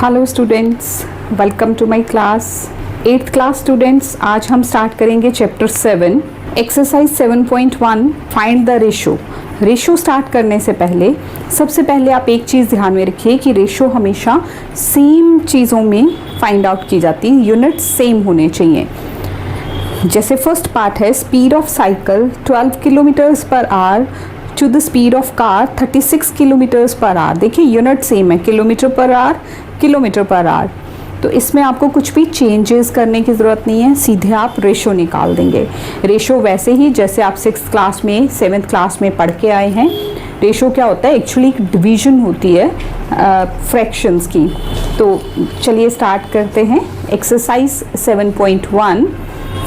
Hello students, welcome to my class. 8th class students, आज हम start करेंगे chapter 7 exercise 7.1 find the ratio. Ratio start करने से पहले सबसे पहले आप एक चीज़ ध्यान में रखिए कि रेशो हमेशा सेम चीज़ों में फाइंड आउट की जाती है, यूनिट्स सेम होने चाहिए। जैसे फर्स्ट पार्ट है speed of cycle 12 kilometres per hour to the speed of car 36 kilometres per hour. देखिए यूनिट सेम है, kilometre per hour, kilometre per hour. तो इसमें आपको कुछ भी चेंजेस करने की ज़रूरत नहीं है, सीधे आप रेशो निकाल देंगे। रेशो वैसे ही जैसे आप 6th क्लास में 7th क्लास में पढ़ के आए हैं। रेशो क्या होता है? एक्चुअली एक डिवीजन होती है फ्रैक्शंस की। तो चलिए स्टार्ट करते हैं। Exercise 7.1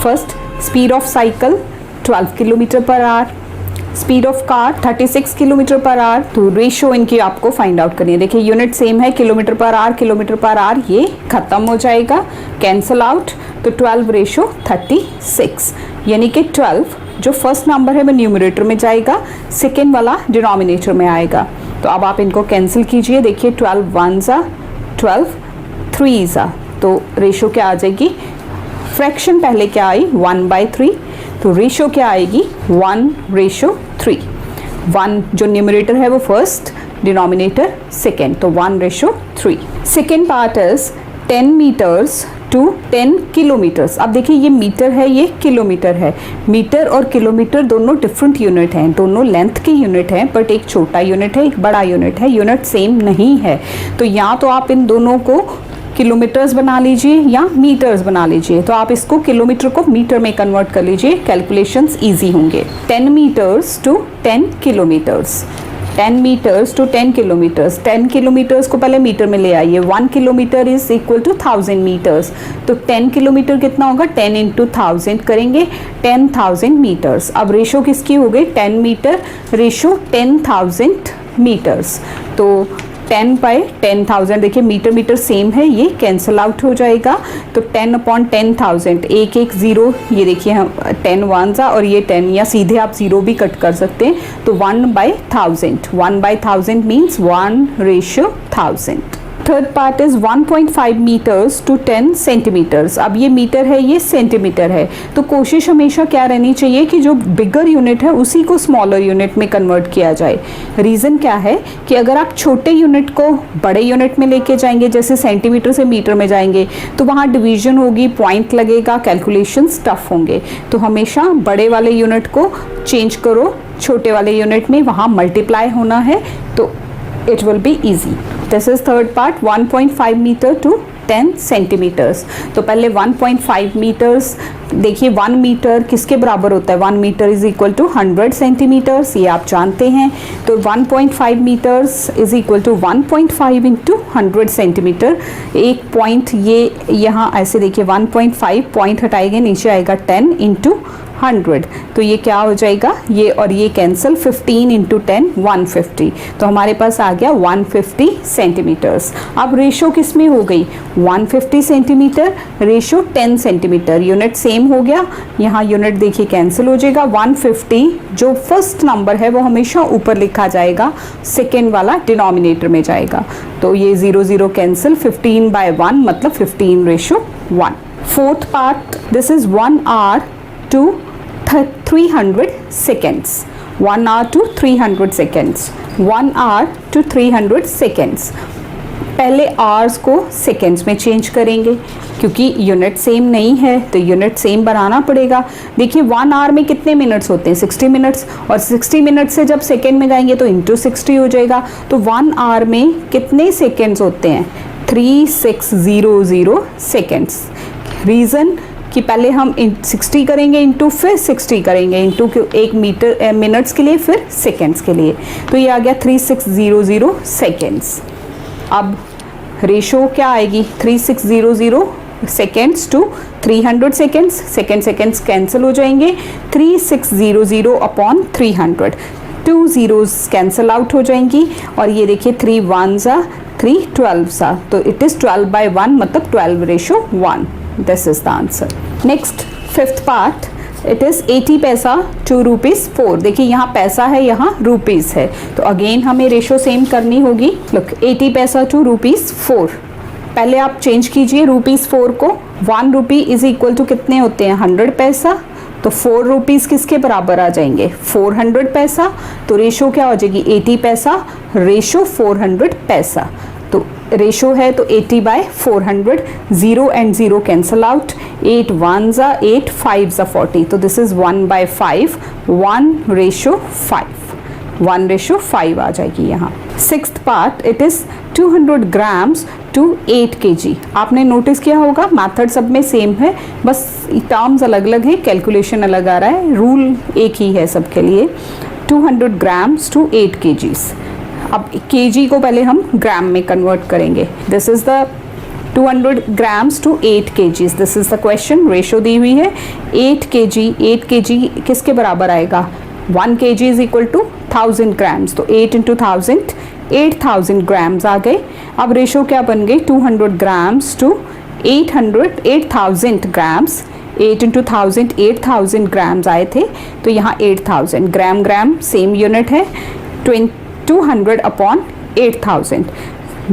first, speed of cycle 12 kilometre per our, speed of car 36 kilometre per hour. तो रेशो इनकी आपको फाइंड आउट करनी है। देखिए यूनिट सेम है, किलोमीटर पर आवर, ये खत्म हो जाएगा, कैंसल आउट। तो 12 रेशो 36, यानी कि 12 जो फर्स्ट नंबर है वो न्यूमरेटर में जाएगा, सेकेंड वाला डिनोमिनेटर में आएगा। तो अब आप इनको कैंसिल कीजिए। देखिए 12 1 ज़ा 12 3 ज़ा, तो रेशो क्या आ जाएगी? फ्रैक्शन पहले क्या आई? 1/3। तो रेशो क्या आएगी? 1/3। 1 जो न्यूमरेटर है वो फर्स्ट, डिनोमिनेटर सेकेंड, तो 1/3। Second part is 10 metres to 10 kilometres. अब देखिए ये मीटर है, ये किलोमीटर है। मीटर और किलोमीटर दोनों डिफरेंट यूनिट हैं, दोनों लेंथ के यूनिट हैं, बट एक छोटा यूनिट है, एक बड़ा यूनिट है, यूनिट सेम नहीं है। तो या तो आप इन दोनों को किलोमीटर्स बना लीजिए या मीटर्स बना लीजिए। तो आप इसको किलोमीटर को मीटर में कन्वर्ट कर लीजिए, कैलकुलेशंस इजी होंगे। 10 metres to 10 kilometres, 10 metres to 10 kilometres. 10 kilometres को पहले मीटर में ले आइए। 1 kilometre is equal to 1000 metres. तो 10 किलोमीटर कितना होगा? 10 इंटू 1000 करेंगे, 10,000 मीटर्स। अब रेशो किसकी हो गई? 10 मीटर रेशो 10,000 मीटर्स। तो 10/10,000, देखिए मीटर मीटर सेम है, ये कैंसल आउट हो जाएगा। तो 10/10,000, एक एक ज़ीरो, ये देखिए हम 10 1 ज़ा और ये 10, या सीधे आप ज़ीरो भी कट कर सकते हैं। तो 1/1000, 1/1000 means 1/1000। Third part is 1.5 metres to 10 centimetres. अब ये मीटर है, ये सेंटीमीटर है। तो कोशिश हमेशा क्या रहनी चाहिए कि जो बिगर यूनिट है उसी को स्मॉलर यूनिट में कन्वर्ट किया जाए। रीज़न क्या है कि अगर आप छोटे यूनिट को बड़े यूनिट में लेके जाएंगे, जैसे सेंटीमीटर से मीटर में जाएंगे, तो वहाँ डिवीजन होगी, पॉइंट लगेगा, कैलकुलेशंस टफ होंगे। तो हमेशा बड़े वाले यूनिट को चेंज करो छोटे वाले यूनिट में, वहाँ मल्टीप्लाई होना है, तो it will be easy. This is third part, 1.5 meter to 10 centimetres. तो पहले 1.5 मीटर्स, देखिए 1 मीटर किसके बराबर होता है? 1 metre is equal to 100 centimetres, ये आप जानते हैं। तो 1.5 metres is equal to 1.5 into 100 centimetre. एक पॉइंट ये यहाँ ऐसे देखिए 1.5 पॉइंट हटाएंगे, नीचे आएगा 10 इंटू 100। तो ये क्या हो जाएगा? ये और ये कैंसिल, 15 इंटू 10 150। तो हमारे पास आ गया 150 सेंटीमीटर्स। अब रेशो किस में हो गई? 150 centimetre ratio 10 centimetre. Unit same हो गया, यहाँ यूनिट देखिए कैंसिल हो जाएगा। 150 जो फर्स्ट नंबर है वो हमेशा ऊपर लिखा जाएगा, सेकेंड वाला डिनोमिनेटर में जाएगा। तो ये 0 0 कैंसिल, 15/1 मतलब 15/1। Fourth part, this is 1 hour to 300 seconds, 1 hour to 300 seconds, 1 hour to 300 seconds। पहले आवर्स को सेकेंड्स में चेंज करेंगे, क्योंकि यूनिट सेम नहीं है तो यूनिट सेम बनाना पड़ेगा। देखिए 1 आवर में कितने मिनट्स होते हैं? 60 मिनट्स, और 60 मिनट से जब सेकेंड में जाएंगे तो इंटू 60 हो जाएगा। तो 1 आवर में कितने सेकेंड्स होते हैं? 3600 सेकेंड्स। रीज़न कि पहले हम 60 करेंगे इंटू, फिर 60 करेंगे इंटू, एक मीटर मिनट्स के लिए, फिर सेकेंड्स के लिए। तो ये आ गया 3600 सेकेंड्स। अब रेशो क्या आएगी? 3600 seconds to 300 seconds, seconds cancel हो जाएंगे। 3600 अपॉन 300, 2 zeros कैंसिल आउट हो जाएंगी। और ये देखिए 3 1 ज़ा 3 12 ज़ा, तो इट इज़ 12/1 मतलब 12/1। This is the answer. Next, fifth part, it is 80 पैसा to ₹4। देखिए यहाँ पैसा है, यहाँ रुपीज़ है, तो अगेन हमें रेशो सेम करनी होगी। लुक 80 पैसा to ₹4। पहले आप चेंज कीजिए ₹4 को, 1 रुपी इज इक्वल टू कितने होते हैं 100 पैसा, तो 4 रुपीज़ किसके बराबर आ जाएंगे 400 पैसा, तो रेशो क्या हो जाएगी 80 पैसा, रेशो 400 पैसा, तो रेशो है तो 80/400, 0 and 0 cancel out, 8 1s are 8, 5s are 40, तो दिस इज 1/5, 1:5 आ जाएगी यहाँ। 6th part, it is 200 grams to 8 kg। आपने नोटिस किया होगा मैथड सब में सेम है, बस टर्म्स अलग अलग हैं, कैलकुलेशन अलग आ रहा है, रूल एक ही है सबके लिए। 200 grams to 8 kgs। अब kg को पहले हम ग्राम में कन्वर्ट करेंगे। This is the 200 grams to 8 kgs, this is the question. Ratio दी हुई है 8 kg किसके बराबर आएगा 1 kg is equal to 1000 grams, तो 8 into 1000 8000 grams आ गए। अब रेशो क्या बन गई 200 grams to 8000 grams, 8 into 1000 8000 grams आए थे, तो यहाँ 8000 ग्राम सेम यूनिट है, 200 अपॉन 8000,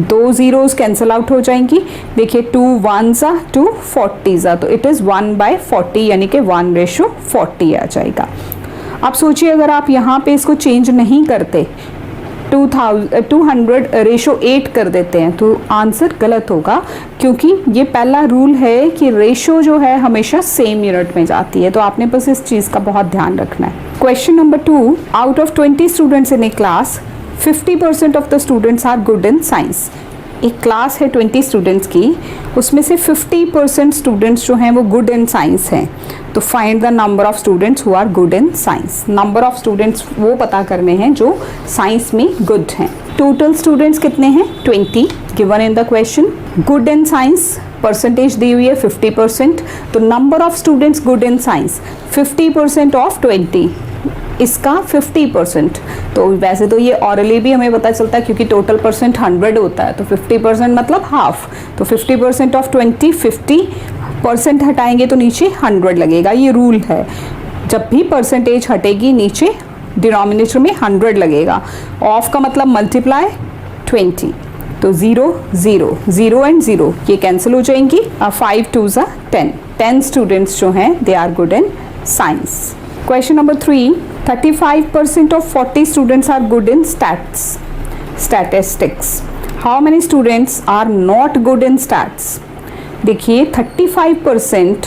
2 zeros कैंसल आउट हो जाएंगी। देखिए 2 1s are 2 40s are, तो इट इज़ 1/40 यानी कि 1:40 आ जाएगा। अब सोचिए अगर आप यहाँ पे इसको चेंज नहीं करते 200 रेशो 8 कर देते हैं तो आंसर गलत होगा, क्योंकि ये पहला रूल है कि रेशो जो है हमेशा सेम यूनिट में जाती है, तो आपने बस इस चीज़ का बहुत ध्यान रखना है। Question number 2, out of 20 students in a class 50% of the students are good in science. एक क्लास है 20 स्टूडेंट्स की, उसमें से 50% स्टूडेंट्स जो हैं वो गुड इन साइंस हैं, तो find the number of students who are good in science. Number of students वो पता करने हैं जो साइंस में गुड हैं। टोटल स्टूडेंट्स कितने हैं 20 given in the question. Good in science percentage दी हुई है 50%, तो number of students good in science 50% of 20, इसका 50%, तो वैसे तो ये ऑरली भी हमें पता चलता है क्योंकि टोटल परसेंट 100 होता है, तो 50% मतलब हाफ, तो 50% ऑफ 20 50% हटाएंगे तो नीचे 100 लगेगा। ये रूल है, जब भी परसेंटेज हटेगी नीचे डिनोमिनेटर में 100 लगेगा। ऑफ का मतलब मल्टीप्लाई 20, तो 0 0 0 एंड 0 ये कैंसिल हो जाएंगी। 5 2s are 10 स्टूडेंट्स जो हैं they are good in science. Question number 3, 35% of 40 students are good in statistics. How many students are not good in stats? देखिए 35%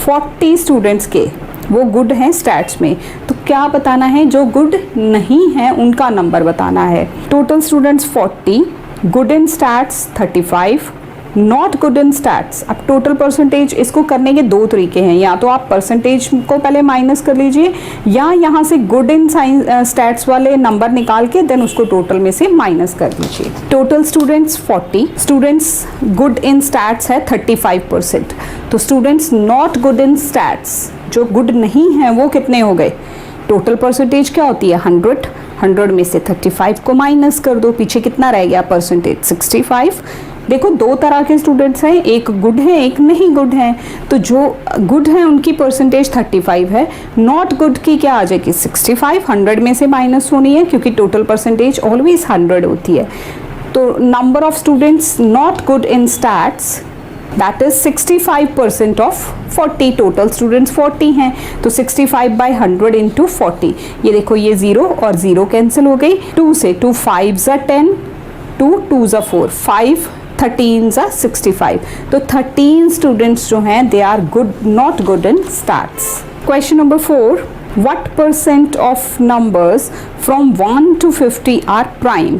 40 स्टूडेंट्स के वो गुड हैं स्टैट्स में, तो क्या बताना है जो गुड नहीं है उनका नंबर बताना है। Total students 40, good in stats 35, not good in stats. अब टोटल परसेंटेज इसको करने के दो तरीके हैं, या तो आप परसेंटेज को पहले माइनस कर लीजिए या यहाँ से गुड इन साइंस स्टैट्स वाले नंबर निकाल के देन उसको टोटल में से माइनस कर दीजिए। Total students 40, students good in stats है 35%, तो students not good in stats जो गुड नहीं हैं वो कितने हो गए। टोटल परसेंटेज क्या होती है 100 में से 35 को माइनस कर दो, पीछे कितना रह गया परसेंटेज 65। देखो दो तरह के स्टूडेंट्स हैं, एक गुड है एक नहीं गुड है, तो जो गुड है उनकी परसेंटेज 35 है, नॉट गुड की क्या आ जाएगी 65, 100 में से माइनस होनी है क्योंकि टोटल परसेंटेज ऑलवेज 100 होती है। तो number of students not good in stats that is 65% of 40, total students 40 हैं, तो 65/100 इंटू 40, ये देखो ये 0 और 0 कैंसिल हो गई। 2 से 2 5s are 10, 2 2s are 4, 5 13s are 65, तो 13 स्टूडेंट्स जो हैं they are good not good in stats. Question number 4, what % of numbers from 1 to 50 are prime.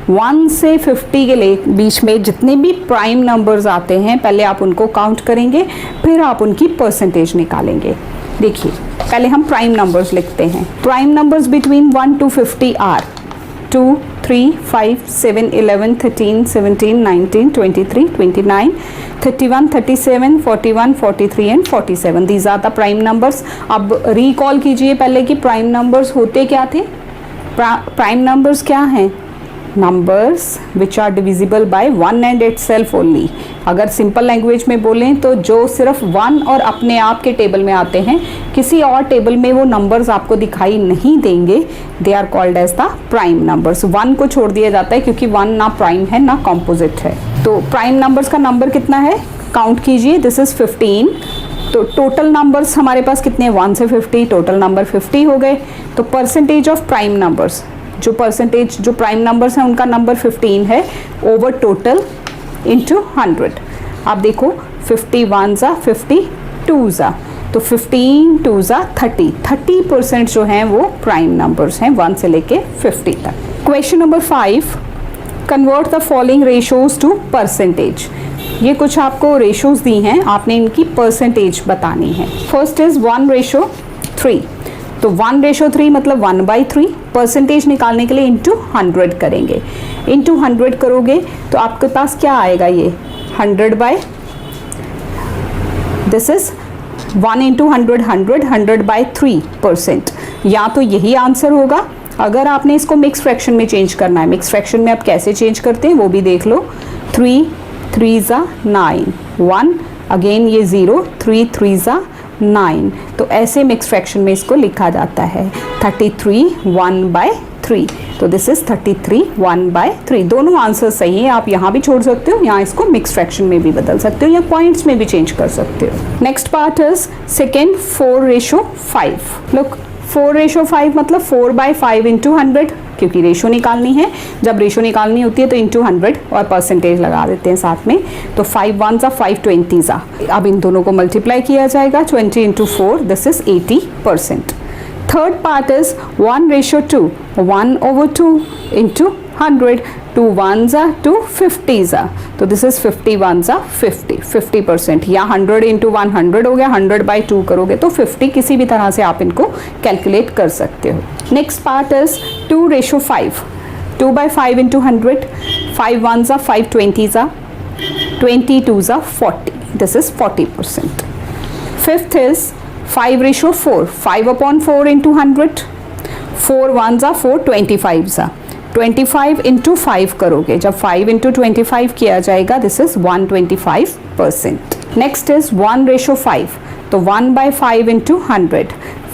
1 से 50 के बीच में जितने भी प्राइम नंबर्स आते हैं पहले आप उनको काउंट करेंगे, फिर आप उनकी परसेंटेज निकालेंगे। देखिए पहले हम प्राइम नंबर्स लिखते हैं। Prime numbers between 1 to 50 are 2 3 5 7 11 13 17 19 23 29 31 37 41 43 and 47, these are the prime numbers. अब रिकॉल कीजिए पहले कि प्राइम नंबर्स होते क्या थे। प्राइम नंबर्स क्या हैं numbers which are divisible by 1 and itself only। अगर सिंपल लैंग्वेज में बोलें तो जो सिर्फ 1 और अपने आप के टेबल में आते हैं, किसी और टेबल में वो नंबर्स आपको दिखाई नहीं देंगे, they are called as the prime numbers. 1 को छोड़ दिया जाता है क्योंकि 1 ना प्राइम है ना कॉम्पोजिट है। तो प्राइम नंबर्स का नंबर कितना है, काउंट कीजिए, दिस इज 15। तो टोटल नंबर्स हमारे पास कितने हैं, 1 से 50, टोटल नंबर 50 हो गए। तो परसेंटेज ऑफ प्राइम नंबर्स, जो प्राइम नंबर्स हैं उनका नंबर 15 है ओवर टोटल इंटू 100। आप देखो 51 ज़ा 52 ज़ा, तो 15 2 ज़ा 30% जो हैं वो प्राइम नंबर्स हैं 1 से लेके 50 तक। Question number 5, convert the following ratios to percentage. ये कुछ आपको रेशोज दी हैं, आपने इनकी परसेंटेज बतानी है। First is 1:3। तो 1:3 मतलब 1/3। परसेंटेज निकालने के लिए इंटू 100 करेंगे। इंटू 100 करोगे तो आपके पास क्या आएगा, ये 100 दिस इज 1 इंटू 100/3%। या तो यही आंसर होगा। अगर आपने इसको मिक्स फ्रैक्शन में चेंज करना है, मिक्स फ्रैक्शन में आप कैसे चेंज करते हैं वो भी देख लो। 3 3 ज़ा 9, 1 अगेन ये 0, 3 3 ज़ा 9। तो ऐसे मिक्स फ्रैक्शन में इसको लिखा जाता है 33 1/3। तो दिस इज 33 1/3। दोनों आंसर सही है, आप यहाँ भी छोड़ सकते हो, यहाँ इसको मिक्स फ्रैक्शन में भी बदल सकते हो या पॉइंट्स में भी चेंज कर सकते हो। Next part is second 4:5। Look 4:5 मतलब 4/5 इंटू 100, क्योंकि रेशो निकालनी है। जब रेशो निकालनी होती है तो इंटू 100 और परसेंटेज लगा देते हैं साथ में। तो 5 1 ज़ा 5 20 ज़ा, अब इन दोनों को मल्टीप्लाई किया जाएगा 20 into 4, this is 80%। Third part is 1:2, 1/2 into 100, 2 1 ज़ा 2 50 ज़ा, तो दिस इज 51 ज़ा 50% या 100 इंटू 100 हो गया। 100/2 करोगे तो 50, किसी भी तरह से आप इनको कैलकुलेट कर सकते हो। नेक्स्ट पार्ट इज 2:5, 2/5 इंटू 100, 5 1 ज़ा 5 20 ज़ा, 22 ज़ा 40, this is 40%। Fifth is 5:4, 5/4 into 100, 4 1 ज़ा 4 25 ज़ा, 25 इंटू 5 करोगे, जब 5 इंटू 25 किया जाएगा, दिस इज 125%। नेक्स्ट इज 1:5, तो 1/5 इंटू 100,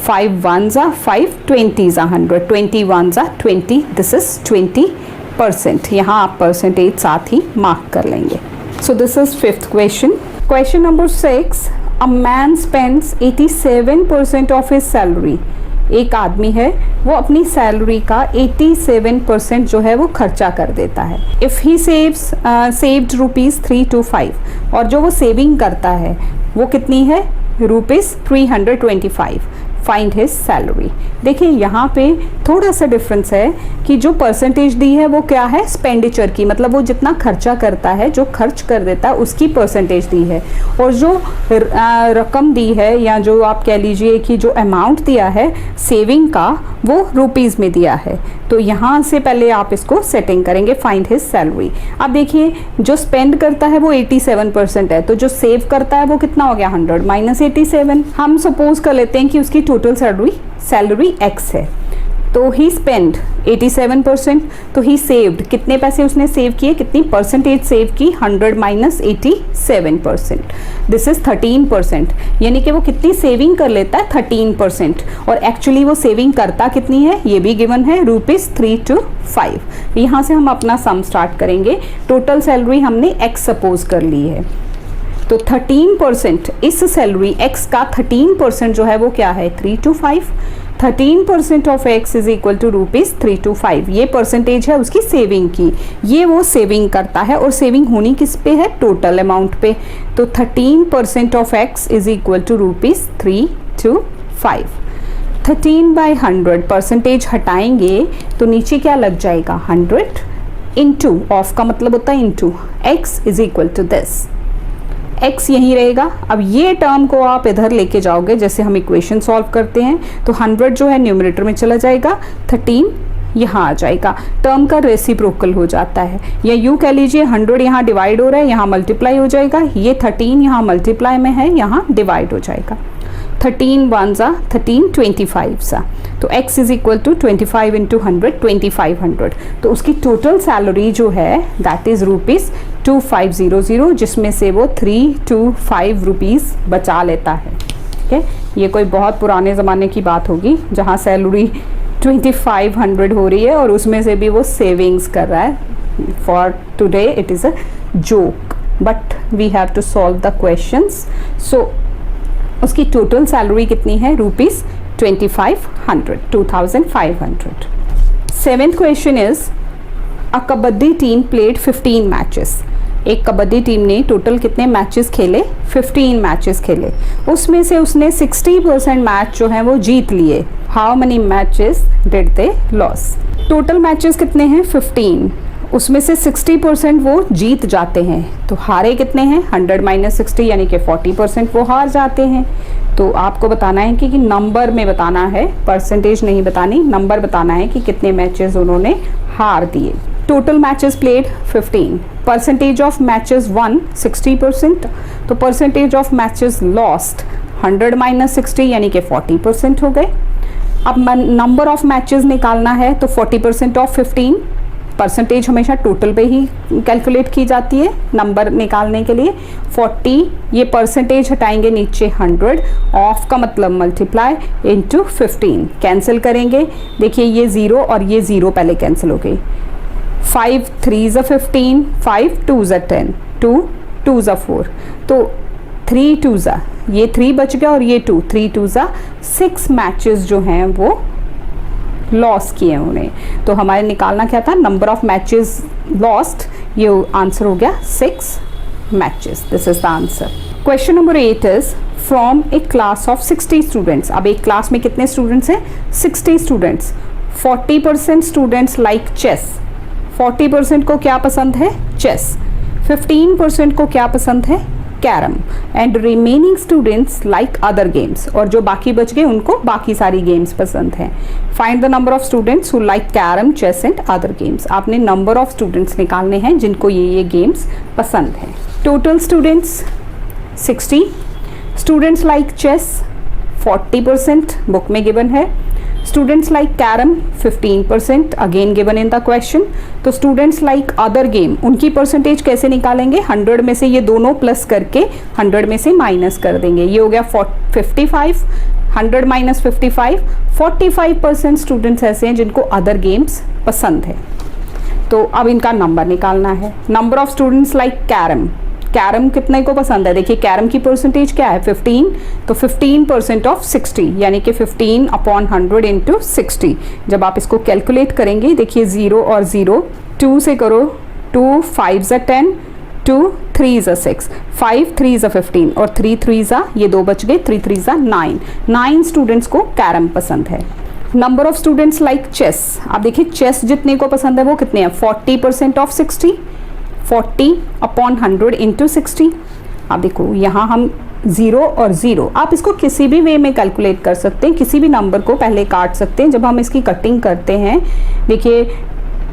5 1 ज़ा 5 20 ज़ा 100, 21 ज़ा 20, दिस इज 20%। यहाँ आप परसेंटेज साथ ही मार्क कर लेंगे। सो this is fifth question. Question number 6, a man spends 87% of his salary. एक आदमी है, वो अपनी सैलरी का 87% जो है वो खर्चा कर देता है। इफ़ ही सेव्ड ₹325, और जो वो सेविंग करता है वो कितनी है, ₹325। Find his salary. देखिए यहाँ पे थोड़ा सा डिफरेंस है कि जो परसेंटेज दी है वो क्या है, एक्सपेंडिचर की, मतलब वो जितना खर्चा करता है, जो खर्च कर देता है उसकी परसेंटेज दी है। और जो रकम दी है या जो आप कह लीजिए कि जो अमाउंट दिया है सेविंग का, वो रुपीज़ में दिया है। तो यहाँ से पहले आप इसको सेटिंग करेंगे, फाइंड हिज सैलरी। अब देखिए जो स्पेंड करता है वो 87% है, तो जो सेव करता है वो कितना हो गया, 100 माइनस 87। हम सपोज कर लेते हैं कि उसकी टोटल सैलरी x है, तो ही स्पेंड 87%, तो ही सेव्ड, कितने पैसे उसने सेव किए, कितनी परसेंटेज सेव की, 100 माइनस 87%, दिस इज 13%। यानी कि वो कितनी सेविंग कर लेता है, 13%। और एक्चुअली वो सेविंग करता कितनी है, ये भी गिवन है, ₹325। यहाँ से हम अपना सम स्टार्ट करेंगे। टोटल सैलरी हमने x सपोज कर ली है, तो 13% इस सैलरी x का 13% जो है वो क्या है, 325। 13% of x is equal to ₹325। ये परसेंटेज है उसकी सेविंग की, ये वो सेविंग करता है, और सेविंग होनी किस पे है, टोटल अमाउंट पे। तो 13% of x is equal to ₹325। 13/100 percentage हटाएंगे तो नीचे क्या लग जाएगा, 100 इंटू, ऑफ का मतलब होता है into, x is equal to this, x यहीं रहेगा। अब ये टर्म को आप इधर लेके जाओगे, जैसे हम इक्वेशन सॉल्व करते हैं, तो 100 जो है न्यूमरेटर में चला जाएगा, 13 यहाँ आ जाएगा, टर्म का रेसिप्रोकल हो जाता है। या यूँ कह लीजिए 100 यहाँ डिवाइड हो रहा है, यहाँ मल्टीप्लाई हो जाएगा, ये 13 यहाँ मल्टीप्लाई में है, यहाँ डिवाइड हो जाएगा। 13 1 ज़ा 13 25 ज़ा, तो x is equal to 25 into 100 2500। तो उसकी टोटल सैलरी जो है दैट इज़ ₹2500, जिसमें से वो 325 रुपीज़ बचा लेता है। ठीक है, ये कोई बहुत पुराने ज़माने की बात होगी जहाँ सैलरी 2500 हो रही है और उसमें से भी वो सेविंग्स कर रहा है। For today it is a joke, but we have to solve the questions. So उसकी टोटल सैलरी कितनी है? ₹2500, 2500। Seventh question is a kabaddi team played 15 matches. एक कबड्डी टीम ने टोटल कितने मैचेस खेले? 15 मैचेस खेले। उसमें से उसने 60% मैच जो है वो जीत लिए। How many matches did they loss? Total matches कितने हैं? 15, उसमें से 60% वो जीत जाते हैं, तो हारे कितने हैं? 100 - 60 यानी कि 40% वो हार जाते हैं। तो आपको बताना है कि नंबर में बताना है, परसेंटेज नहीं बतानी, नंबर बताना है कि कितने मैचेस उन्होंने हार दिए। Total matches played 15, percentage of matches one 60%, तो परसेंटेज ऑफ मैचेस लॉस्ट 100 - 60 यानी कि 40% हो गए। अब नंबर ऑफ मैचेस निकालना है, तो 40% ऑफ 15, परसेंटेज हमेशा टोटल पे ही कैलकुलेट की जाती है नंबर निकालने के लिए। 40, ये परसेंटेज हटाएंगे नीचे 100, ऑफ का मतलब मल्टीप्लाई इनटू 15, कैंसिल करेंगे। देखिए ये 0 और ये 0 पहले कैंसिल हो गई। 5 3 ज़ा 15, 5 2 ज़ा 10, 2 2 ज़ा 4, तो 3 2 ज़ा, ये 3 बच गया और ये 2, 3 2 ज़ा 6 मैचेस जो हैं वो लॉस किए उन्हें। तो हमारे निकालना क्या था? नंबर ऑफ मैचेस लॉस्ट, ये आंसर हो गया 6 matches. This is the answer. Question number 8 is from A class of 60 students. अब एक क्लास में कितने स्टूडेंट्स हैं? 60 स्टूडेंट्स। 40% students like chess. 40% को क्या पसंद है? चेस। 15% को क्या पसंद है? Carrom. And remaining students like other games, और जो बाकी बच गए उनको बाकी सारी गेम्स पसंद हैं। Find the number of students who like carrom, chess and other games. आपने नंबर ऑफ स्टूडेंट्स निकालने हैं जिनको ये गेम्स पसंद हैं। Total students 60, students like chess 40% book में गिवन है, students like carrom 15% again given in the question. तो स्टूडेंट्स लाइक अदर गेम, उनकी परसेंटेज कैसे निकालेंगे? 100 में से ये दोनों प्लस करके 100 में से माइनस कर देंगे। ये हो गया 55, 100 - 55, 45% स्टूडेंट्स ऐसे हैं जिनको अदर गेम्स पसंद है। तो अब इनका नंबर निकालना है। Number of students like carrom, carrom कितने को पसंद है? देखिए कैरम की परसेंटेज क्या है? 15, तो 15% ऑफ 60 यानी कि 15/100 इंटू 60। जब आप इसको कैलकुलेट करेंगे, देखिए 0 और 0, 2 से करो, 2 5 ज़ा 10, 2 3 ज़ा 6, 5 3 ज़ा 15 और 3 3 ज़ा, ये 2 बच गए, 3 3 ज़ा 9। 9 स्टूडेंट्स को कैरम पसंद है। Number of students like chess. आप देखिए चेस जितने को पसंद है वो कितने हैं? 40% ऑफ 60, 40/100 इंटू 60। आप देखो यहाँ हम 0 और 0, आप इसको किसी भी वे में कैलकुलेट कर सकते हैं, किसी भी नंबर को पहले काट सकते हैं। जब हम इसकी कटिंग करते हैं, देखिए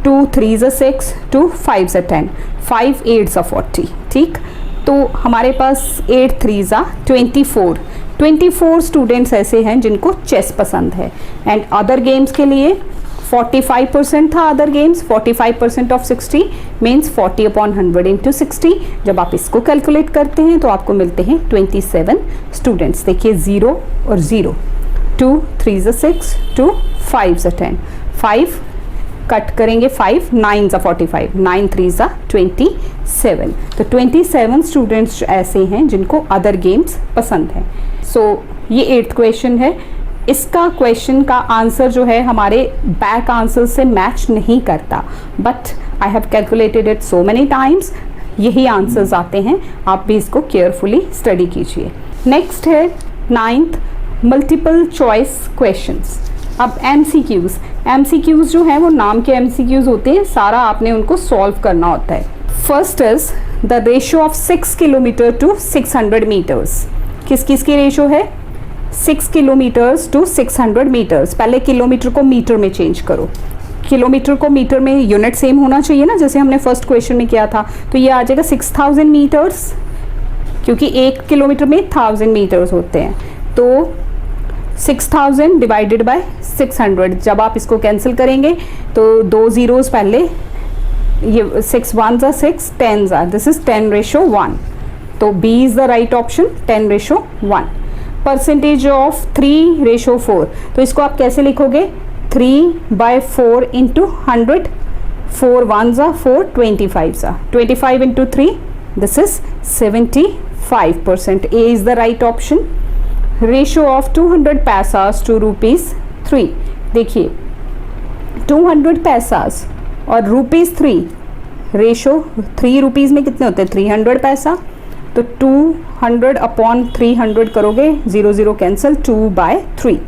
2 3 ज़ा 6, 2 5 ज़ा 10, 5 8 ज़ा 40। ठीक, तो हमारे पास 8 3 ज़ा 24, 24 स्टूडेंट्स ऐसे हैं जिनको चेस पसंद है। एंड अदर गेम्स के लिए 45% था other games, 45% of 60 means 40/100 into 60। जब आप इसको कैलकुलेट करते हैं तो आपको मिलते हैं 27 स्टूडेंट्स। देखिए 0 और 0, 2 3 ज़ा 6, 2 5 ज़ा 10, 5 कट करेंगे, 5 9 ज़ा 45, 9 3 ज़ा 27। तो 27 स्टूडेंट्स ऐसे हैं जिनको अदर गेम्स पसंद हैं। सो ये 8th क्वेश्चन है। इसका क्वेश्चन का आंसर जो है हमारे बैक आंसर से मैच नहीं करता, but I have calculated it so many times, यही आंसर्स आते हैं। आप भी इसको केयरफुली स्टडी कीजिए। नेक्स्ट है 9th मल्टीपल चॉइस क्वेश्चंस। अब MCQs, MCQs जो हैं वो नाम के MCQs होते हैं, सारा आपने उनको सॉल्व करना होता है। First is the ratio of 6 kilometre to 600 metres. किस किस की रेशियो है? 6 किलोमीटर्स टू 600 मीटर्स। पहले किलोमीटर को मीटर में चेंज करो, किलोमीटर को मीटर में यूनिट सेम होना चाहिए ना, जैसे हमने फर्स्ट क्वेश्चन में किया था। तो ये आ जाएगा 6000 मीटर्स, क्योंकि 1 किलोमीटर में 1000 मीटर्स होते हैं। तो 6000 डिवाइडेड बाय 600, जब आप इसको कैंसिल करेंगे तो 2 ज़ीरोज़ पहले, ये 6 1s are 6, 10s are, this is 10:1, तो B is the right option, 10:1। Percentage of 3:4, तो इसको आप कैसे लिखोगे, 3/4 into 100, 4 1s are 4, 25s are 25 into 3, this is 75%। A is the right option. Ratio of 200 पैसास टू ₹3, देखिए 200 पैसास और ₹3, रेशो 3 रुपीज़ में कितने होते हैं, 300 पैसा, तो 200 अपॉन 300 करोगे, 0 0 cancel, 2/3,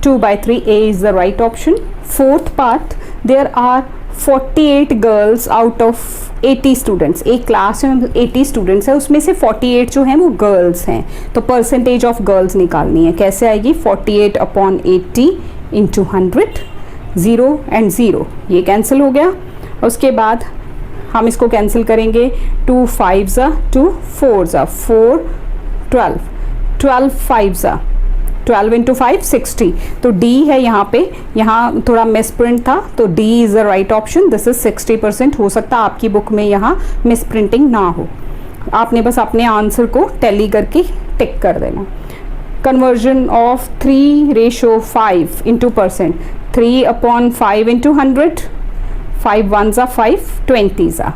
2/3, A is the right option. Fourth part, there are 48 girls out of 80 students, एक क्लास में 80 स्टूडेंट्स है, उसमें से 48 जो हैं वो गर्ल्स हैं, तो परसेंटेज ऑफ गर्ल्स निकालनी है, कैसे आएगी, 48 अपॉन 80 इंटू 100, 0 एंड 0 ये कैंसिल हो गया। उसके बाद हम इसको कैंसिल करेंगे, 2 5s are 2 4s are 4, 12, 12 5s are 12 into 5 60, तो D है यहाँ पे, यहाँ थोड़ा मिसप्रिंट था, तो D is the right option, this is 60%। हो सकता है आपकी बुक में यहाँ मिसप्रिंटिंग ना हो, आपने बस अपने आंसर को टैली करके टिक कर देना। Conversion of 3:5 into percent, 3 upon 5 into 100, 5 1s are 5, 20s are,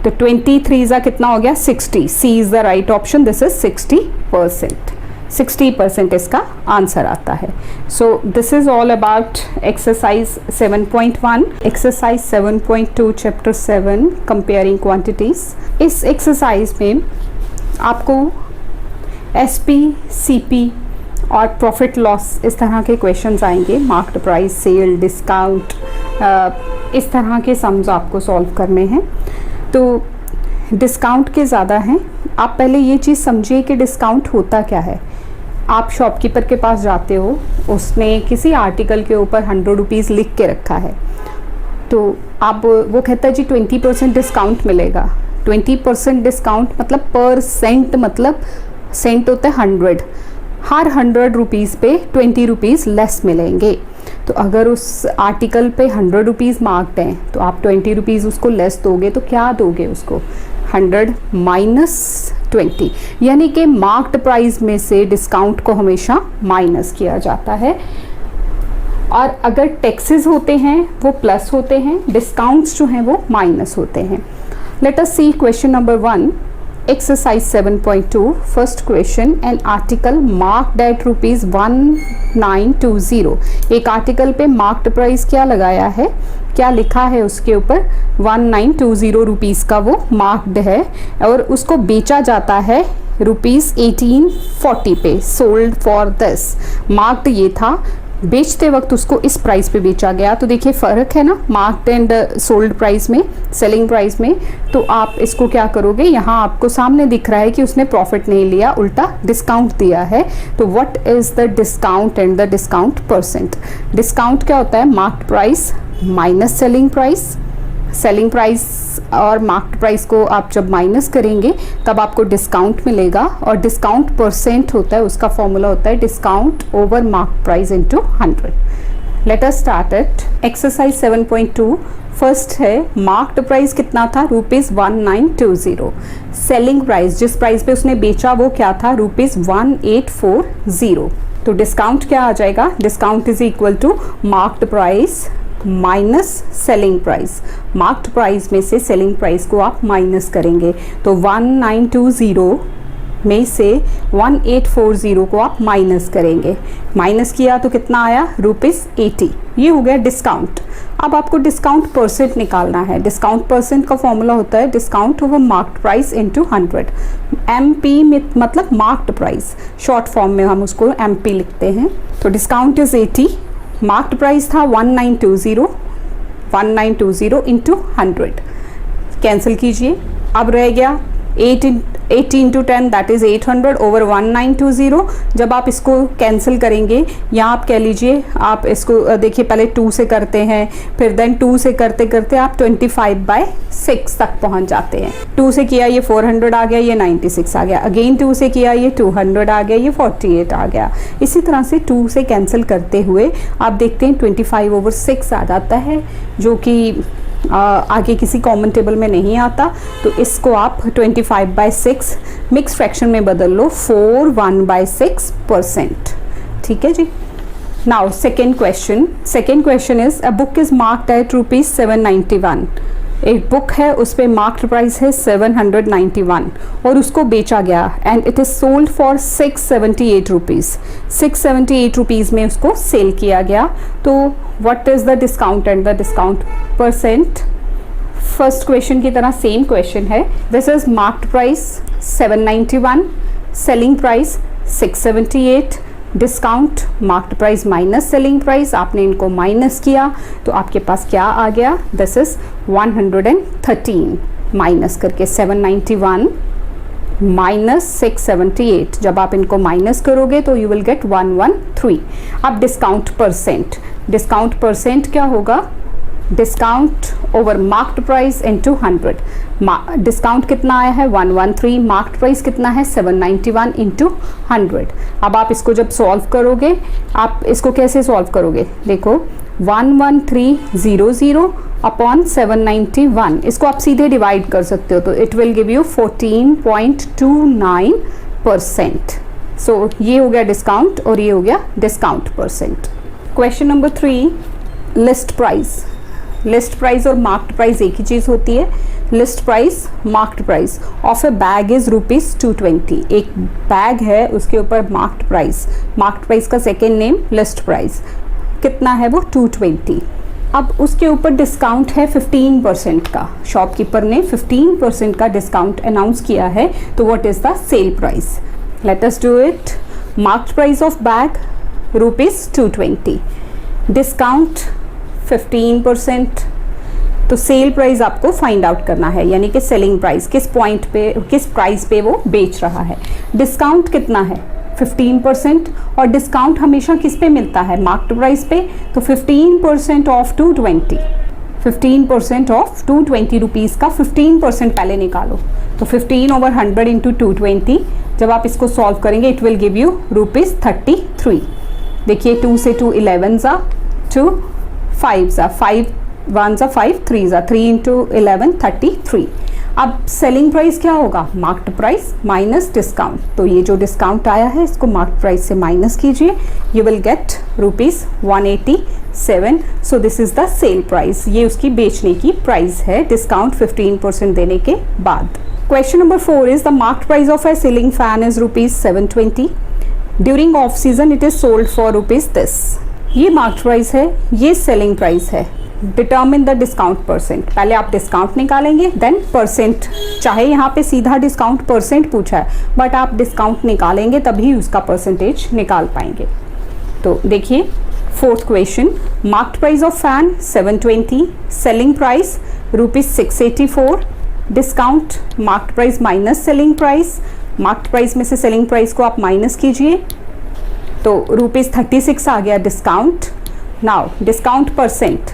तो 23s कितना हो गया, 60, C is the right option, this is 60%, 60% इसका आंसर आता है। So this is all about exercise 7.1। Exercise 7.2 chapter 7 comparing quantities. इस एक्सरसाइज में आपको SP, CP और प्रॉफिट लॉस इस तरह के क्वेश्चंस आएंगे, मार्क्ड प्राइस, सेल, डिस्काउंट, इस तरह के सम्स आपको सॉल्व करने हैं। तो डिस्काउंट के ज़्यादा हैं। आप पहले ये चीज़ समझिए कि डिस्काउंट होता क्या है। आप शॉपकीपर के पास जाते हो, उसने किसी आर्टिकल के ऊपर 100 रुपीज़ लिख के रखा है, तो आप वो कहता है जी 20% डिस्काउंट मिलेगा। 20% डिस्काउंट मतलब पर सेंट, मतलब सेंट होता है 100, हर 100 रुपीज़ पे 20 रुपीज़ लेस मिलेंगे। तो अगर उस आर्टिकल पे 100 रुपीज़ मार्क्ड हैं, तो आप 20 रुपीज़ उसको लेस दोगे, तो क्या दोगे उसको, 100 माइनस 20, यानी कि मार्क्ड प्राइस में से डिस्काउंट को हमेशा माइनस किया जाता है। और अगर टैक्सेस होते हैं वो प्लस होते हैं, डिस्काउंट्स जो हैं वो माइनस होते हैं। Let us see question number 1, exercise 7.2, first question, an article marked at ₹1920। एक आर्टिकल पे मार्क्ड प्राइस क्या लगाया है, क्या लिखा है उसके ऊपर, 1920 रुपीज़ का वो मार्क्ड है, और उसको बेचा जाता है ₹1840 पे, सोल्ड फॉर दिस। मार्क्ड ये था, बेचते वक्त उसको इस प्राइस पे बेचा गया, तो देखिए फ़र्क है ना मार्क्ड एंड सोल्ड प्राइस में, सेलिंग प्राइस में। तो आप इसको क्या करोगे, यहाँ आपको सामने दिख रहा है कि उसने प्रॉफिट नहीं लिया, उल्टा डिस्काउंट दिया है। तो what is the discount and the discount percent. Discount क्या होता है, marked price minus selling price. Selling price और मार्क्ड प्राइस को आप जब माइनस करेंगे तब आपको डिस्काउंट मिलेगा, और डिस्काउंट परसेंट होता है, उसका फॉर्मूला होता है discount over marked price into 100। Late us start it. Exercise 7.2 first है, मार्क्ड प्राइस कितना था, ₹1920। सेलिंग प्राइस, जिस प्राइस पे उसने बेचा वो क्या था, ₹1840। तो डिस्काउंट क्या आ जाएगा, discount is equal to marked price minus selling price. Marked price में से सेलिंग प्राइस को आप माइनस करेंगे, तो 1920 में से 1840 को आप माइनस करेंगे। माइनस किया तो कितना आया, ₹80। ये हो गया डिस्काउंट। अब आपको डिस्काउंट परसेंट निकालना है। डिस्काउंट परसेंट का फॉर्मूला होता है discount over marked price into 100। MP में मतलब मार्क्ड प्राइस, शॉर्ट फॉर्म में हम उसको MP लिखते हैं। तो डिस्काउंट इज 80, मार्क्ड प्राइस था 1920 इंटू 100, कैंसिल कीजिए। अब रह गया 80 इंटू 10 दैट इज़ 800 ओवर 1920। जब आप इसको कैंसिल करेंगे, या आप कह लीजिए, आप इसको देखिए पहले 2 से करते हैं, फिर देन 2 से करते करते आप 25/6 तक पहुंच जाते हैं। 2 से किया ये 400 आ गया, ये 96 आ गया, अगेन 2 से किया ये 200 आ गया, ये 48 आ गया। इसी तरह से 2 से कैंसिल करते हुए आप देखते हैं 25/6 आ जाता है, जो कि आगे किसी कॉमन टेबल में नहीं आता। तो इसको आप 25/6 मिक्स फ्रैक्शन में बदल लो 4/1/6%। ठीक है जी। Now second question is a book is marked at ₹791। एक बुक है, उस पर मार्क्ड प्राइस है 791 और उसको बेचा गया and it is sold for 678 rupees. 678 rupees में उसको सेल किया गया। तो what is the discount and the discount percent? First question की तरह सेम क्वेश्चन है। This is marked price 791, selling price 678, discount marked price minus selling price, आपने इनको माइनस किया तो आपके पास क्या आ गया? दिस इज 113 माइनस करके 791 माइनस 678। जब आप इनको माइनस करोगे तो यू विल गेट 113। अब डिस्काउंट परसेंट क्या होगा? Discount over marked price into 100। Discount कितना आया है? 113। मार्क्ड प्राइस कितना है? 791 इंटू 100। अब आप इसको जब सॉल्व करोगे, आप इसको कैसे सॉल्व करोगे? देखो 11300 अपॉन 791, इसको आप सीधे डिवाइड कर सकते हो, तो इट विल गिव यू 14.29%। सो ये हो गया डिस्काउंट और ये हो गया discount percent. Question number 3, list price. List price और मार्क्ड प्राइस एक ही चीज़ होती है। List price, marked price of A bag is ₹220। एक बैग है, उसके ऊपर मार्क्ड प्राइस का सेकेंड नेम लिस्ट प्राइस कितना है? वो 220। अब उसके ऊपर डिस्काउंट है 15% का। शॉपकीपर ने 15% का डिस्काउंट अनाउंस किया है, तो what is the sale price? Let us do it. Marked price of bag ₹220, discount 15%, तो सेल प्राइस आपको फाइंड आउट करना है, यानी कि सेलिंग प्राइस किस पॉइंट पे, किस प्राइस पे वो बेच रहा है। डिस्काउंट कितना है? 15%, और डिस्काउंट हमेशा किस पे मिलता है? मार्क्ड प्राइस पे। तो 15% ऑफ 220, 15% ऑफ 220 रुपीज़ का 15% पहले निकालो, तो 15/100 इंटू 220। जब आप इसको सॉल्व करेंगे इट विल गिव यू ₹33। देखिए 2 से 2 11 ज़ा, 2 5 ज़ा, 5 1 ज़ा 5, 3 ज़ा, 3 इंटू 11 33। अब सेलिंग प्राइस क्या होगा? Marked price minus discount. तो ये जो डिस्काउंट आया है इसको मार्क्ड प्राइस से माइनस कीजिए, you will gate ₹187। So this is the sale price. ये उसकी बेचने की प्राइस है, डिस्काउंट 15% देने के बाद। Question number 4 is the marked price of A ceiling fan is ₹720। During off season it is sold for ₹this। ये मार्क्ड प्राइस है, ये सेलिंग प्राइस है। Determine the discount percent. पहले आप डिस्काउंट निकालेंगे, देन परसेंट। चाहे यहाँ पे सीधा डिस्काउंट परसेंट पूछा है, बट आप डिस्काउंट निकालेंगे तभी उसका परसेंटेज निकाल पाएंगे। तो देखिए 4th question, marked price of fan 720, selling price ₹684, discount marked price minus selling price. Marked price में से सेलिंग प्राइस को आप माइनस कीजिए, तो ₹36 आ गया discount. Now discount percent,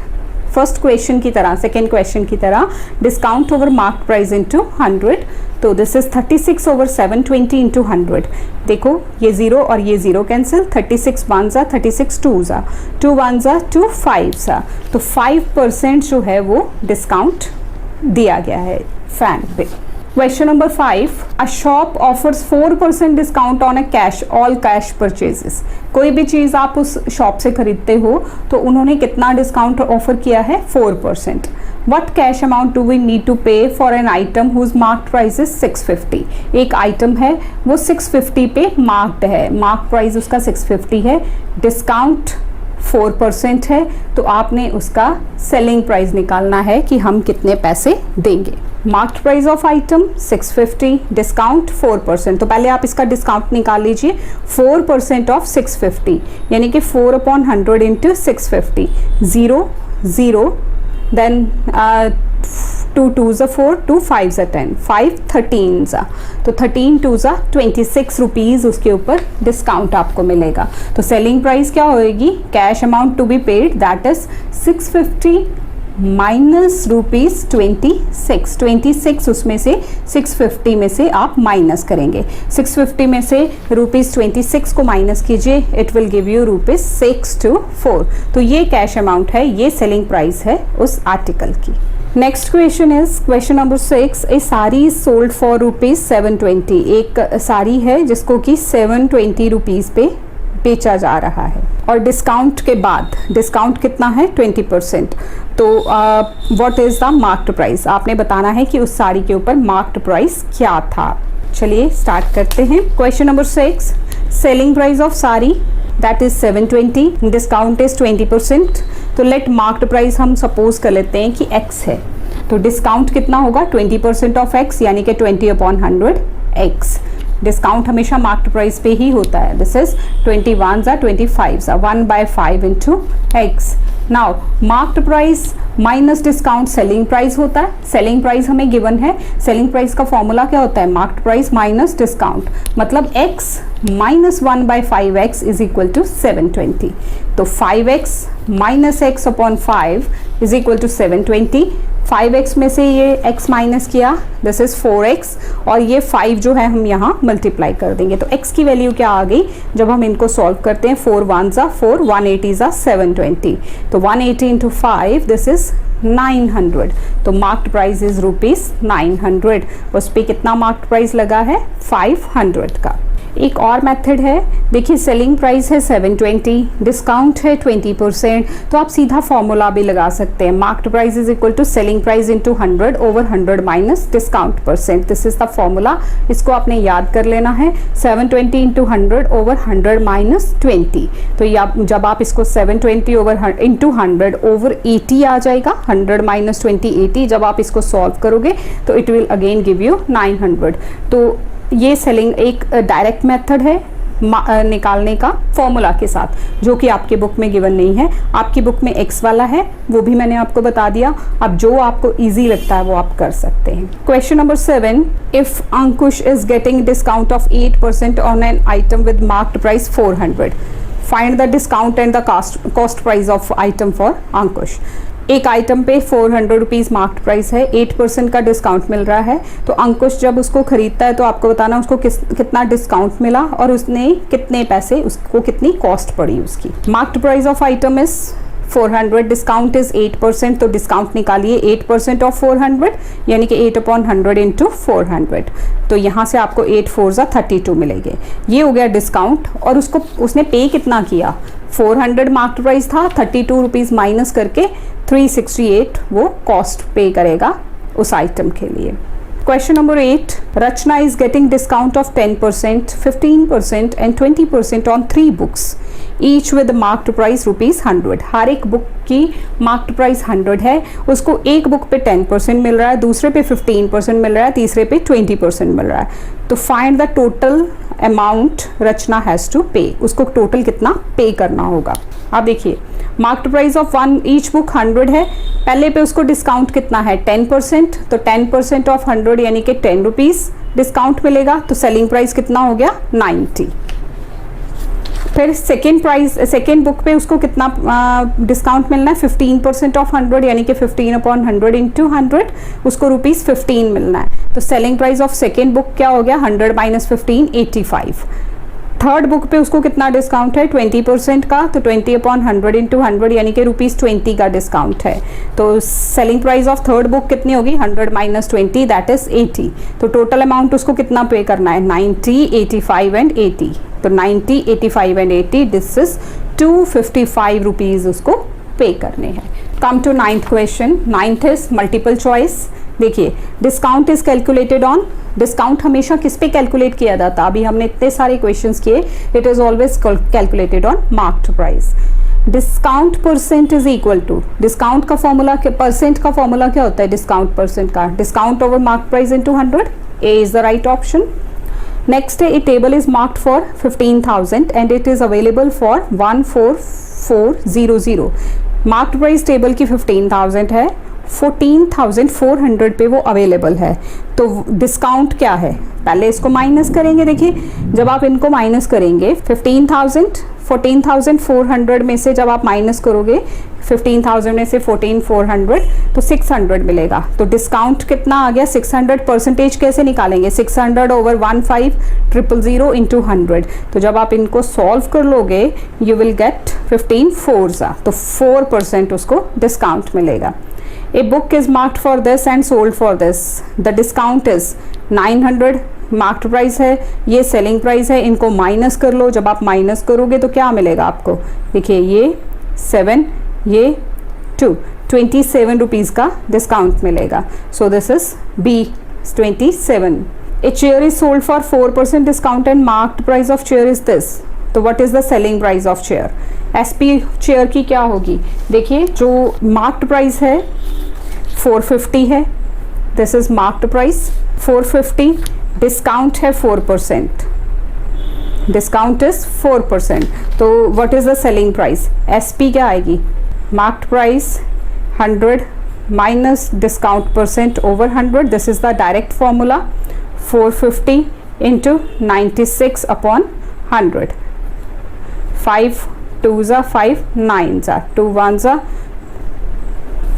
first question की तरह, सेकेंड क्वेश्चन की तरह, discount over marked price into 100। तो दिस इज 36/720 इंटू 100। देखो ये 0 और ये 0 कैंसिल, 36 1 ज़ा, 36 2 ज़ा, 2 1 ज़ा, 2 5 ज़ा, तो 5% जो है वो डिस्काउंट दिया गया है फैन पे। Question number 5, a shop offers 4% discount on A cash all cash purchases. कोई भी चीज़ आप उस शॉप से खरीदते हो तो उन्होंने कितना डिस्काउंट ऑफर किया है? 4%। What cash amount do we need to pay for an item whose marked price is 650। एक आइटम है वो 650 पे मार्क्ड है, मार्क प्राइस उसका 650 है, डिस्काउंट 4% है, तो आपने उसका सेलिंग प्राइस निकालना है कि हम कितने पैसे देंगे। Marked price of item 650, discount 4%। तो पहले आप इसका डिस्काउंट निकाल लीजिए, 4% ऑफ 650 यानी कि 4/100 into 650, 0 0, then 2 2s 4, 2 5s 10, 5 13s, तो 13 2s 26 रुपीज़ उसके ऊपर डिस्काउंट आपको मिलेगा। तो सेलिंग प्राइस क्या होएगी, cash amount to be paid that is 650 minus rupees 26, उसमें से 650 में से आप माइनस करेंगे, 650 में से रुपीज़ 26 को माइनस कीजिए, it will give you rupees 624। तो ये कैश अमाउंट है, ये सेलिंग प्राइस है उस आर्टिकल की। Next question is question number 6, A sari is sold for rupees 720, एक साड़ी है जिसको कि 720 रुपीज़ पे बेचा जा रहा है और डिस्काउंट के बाद डिस्काउंट कितना है 20%। तो what is the marked price, आपने बताना है कि उस साड़ी के ऊपर मार्क्ड प्राइस क्या था। चलिए स्टार्ट करते हैं। Question number 6, selling price of sari that is 720, discount is 20%। तो लेट मार्क्ड प्राइस हम सपोज कर लेते हैं कि x है, तो डिस्काउंट कितना होगा 20% ऑफ x, यानी कि 20/100 x। डिस्काउंट हमेशा मार्क्ड प्राइस पे ही होता है। This is 21s 25s 1/5 into x। Now marked price minus discount selling price होता है। सेलिंग प्राइस हमें गिवन है, सेलिंग प्राइस का फॉर्मूला क्या होता है, मार्क्ड प्राइस माइनस डिस्काउंट, मतलब x minus 1/5x is equal to 720। तो 5x minus x upon 5 is equal to 720। 5x में से ये x माइनस किया, दिस इज 4x, और ये 5 जो है हम यहाँ मल्टीप्लाई कर देंगे। तो x की वैल्यू क्या आ गई जब हम इनको सॉल्व करते हैं, 4 1s 4, 180s 720, तो 180 इंटू 5 दिस इज 900। तो मार्क्ड प्राइस इज रुपीज़ 900, उस पर कितना मार्क्ड प्राइस लगा है 500 का। एक और मेथड है, देखिए सेलिंग प्राइस है 720, डिस्काउंट है 20%, तो आप सीधा फॉर्मूला भी लगा सकते हैं, marked price is equal to selling price into 100 over 100 minus discount percent. This is the formula, इसको आपने याद कर लेना है। 720 इंटू 100 ओवर 100 माइनस 20, तो जब आप इसको 720 ओवर इंटू 100 ओवर 80 आ जाएगा, 100 माइनस 20 80, जब आप इसको सॉल्व करोगे तो it will again give you 900। तो ये सेलिंग एक डायरेक्ट मेथड है निकालने का फॉर्मूला के साथ, जो कि आपके बुक में गिवन नहीं है। आपकी बुक में x वाला है, वो भी मैंने आपको बता दिया। अब जो आपको इजी लगता है वो आप कर सकते हैं। Question number 7, if Ankush is getting discount of 8% on an item with marked price 400, find the discount and the cost price of item for Ankush. एक आइटम पे 400 रुपीज़ मार्क्ड प्राइस है, 8% का डिस्काउंट मिल रहा है, तो अंकुश जब उसको खरीदता है तो आपको बताना उसको कितना डिस्काउंट मिला और उसने कितने पैसे, उसको कितनी कॉस्ट पड़ी उसकी। Marked price of item is 400, discount is 8%, तो डिस्काउंट निकालिए 8% ऑफ 400, यानी कि 8/100 इंटू 400, तो यहाँ से आपको 8 4s 32 मिलेंगे। ये हो गया डिस्काउंट, और उसने पे कितना किया, 400 मार्क्ड प्राइस था, 32 रुपीज़ माइनस करके 368 वो कॉस्ट पे करेगा उस आइटम के लिए। Question number 8, Rachna is getting discount of 10%, 15% and 20% on 3 books each with marked price ₹100। हर एक बुक की मार्क्ड प्राइस 100 है, उसको एक बुक पे 10% मिल रहा है, दूसरे पे 15% मिल रहा है, तीसरे पे 20% मिल रहा है। तो find the total amount Rachna has to pay, उसको टोटल कितना पे करना होगा। आप देखिए marked price of one each book 100 है, पहले पे उसको डिस्काउंट कितना है 10%, तो 10% ऑफ 100 यानी कि 10 रुपीज़ डिस्काउंट मिलेगा, तो सेलिंग प्राइस कितना हो गया 90। फिर सेकेंड बुक पे उसको कितना डिस्काउंट मिलना है 15% ऑफ 100, यानी कि 15/100 इंटू 100, उसको ₹15 मिलना है, तो selling price of second book क्या हो गया 100 माइनस 15 85। थर्ड बुक पे उसको कितना डिस्काउंट है 20% का, तो 20/100 इंटू 100 यानी कि ₹20 का डिस्काउंट है, तो selling price of third book कितनी होगी 100 माइनस 20 दैट इज 80। तो टोटल अमाउंट उसको कितना पे करना है 90 85 एंड 80, तो 90 85 एंड 80 दिस इज 255 रुपीज़ उसको पे करने हैं। Come to 9th question. 9th is multiple choice. देखिए discount is calculated on, discount हमेशा किस पे कैलकुलेट किया जाता, अभी हमने इतने सारे क्वेश्चंस किए, it is always calculated on marked price. Discount percent is equal to, discount का फॉर्मूला, परसेंट का फॉर्मूला क्या होता है डिस्काउंट परसेंट का, discount over marked price into 100, A is the right option. Next है, a table is marked for 15,000 and it is available for 14400। Marked price table की 15,000 है, 14,400 पे वो अवेलेबल है। तो डिस्काउंट क्या है, पहले इसको माइनस करेंगे। देखिए जब आप इनको माइनस करेंगे 14,400 में से जब आप माइनस करोगे 15,000 में से 14,400 तो 600 मिलेगा। तो डिस्काउंट कितना आ गया 600। परसेंटेज कैसे निकालेंगे, 600 ओवर 15,000 इंटू 100। तो जब आप इनको सॉल्व कर लोगे यू विल गेट 15 4s, तो 4% उसको डिस्काउंट मिलेगा। A book is marked for this and sold for this. The discount is 900, marked price है, ये सेलिंग प्राइस है। इनको माइनस कर लो, जब आप माइनस करोगे तो क्या मिलेगा आपको, देखिए ये 7 ये 2, 27 रुपीज़ का डिस्काउंट मिलेगा। So this is B 27। A chair is sold for 4% discount and marked price of chair is this. तो what is the selling price of chair? SP chair की क्या होगी, देखिए जो मार्क्ड प्राइस है 450 है, this is marked price 450, discount है 4%, discount is 4%। तो what is the selling price, SP क्या आएगी, marked price 100 minus discount percent over 100, this is the direct formula 450 into 96 upon 100, 5 2s 5 9s 2 1s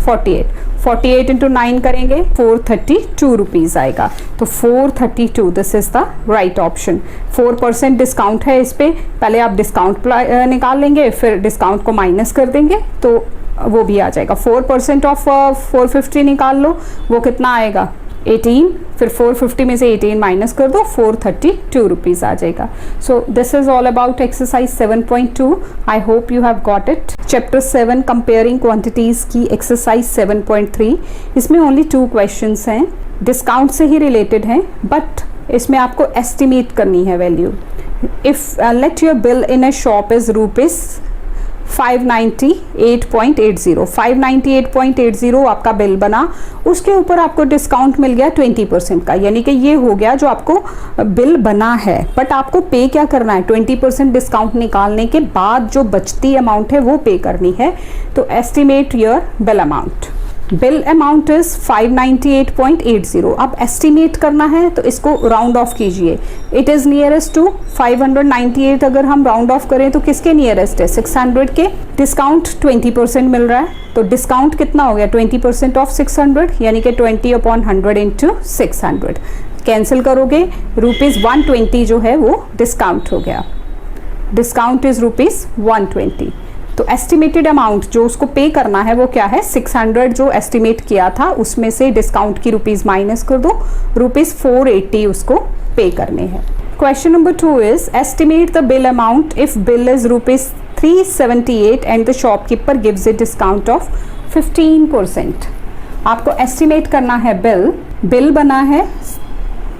48, 48 into 9 करेंगे 432 rupees आएगा। तो 432 this is the right option. 4% discount है इस पे, पहले आप डिस्काउंट निकाल लेंगे फिर डिस्काउंट को माइनस कर देंगे तो वो भी आ जाएगा। 4% ऑफ 450 निकाल लो, वो कितना आएगा 18, फिर 450 में से 18 माइनस कर दो 432 रुपीज़ आ जाएगा। सो this is all about exercise 7.2। I hope you have got it. Chapter 7 comparing quantities की एक्सरसाइज 7.3, इसमें ओनली 2 क्वेश्चंस हैं, डिस्काउंट से ही रिलेटेड हैं, बट इसमें आपको एस्टिमेट करनी है value. If let your bill in a shop is rupees 598.80, 598.80 आपका बिल बना, उसके ऊपर आपको डिस्काउंट मिल गया 20% का, यानी कि ये हो गया जो आपको बिल बना है, बट आपको पे क्या करना है, 20% डिस्काउंट निकालने के बाद जो बचती अमाउंट है वो पे करनी है। तो estimate your bill amount, bill amount is 598.80। अब एस्टिमेट करना है तो इसको राउंड ऑफ कीजिए, इट इज़ नियरेस्ट टू 598। अगर हम राउंड ऑफ करें तो किसके नियरेस्ट है, 600 के। डिस्काउंट 20% मिल रहा है, तो डिस्काउंट कितना हो गया 20% ऑफ 600, यानी कि 20 अपॉन 100 इंटू 600। कैंसिल करोगे ₹120 जो है वो डिस्काउंट हो गया, डिस्काउंट इज ₹120। तो एस्टिमेटेड अमाउंट जो उसको पे करना है वो क्या है, 600 जो एस्टिमेट किया था उसमें से डिस्काउंट की रुपीज़ माइनस कर दो, ₹480 उसको पे करने हैं। Question number 2 is estimate the bill amount if bill is ₹378 and the shopkeeper gives a discount of 15%। आपको एस्टिमेट करना है बिल बना है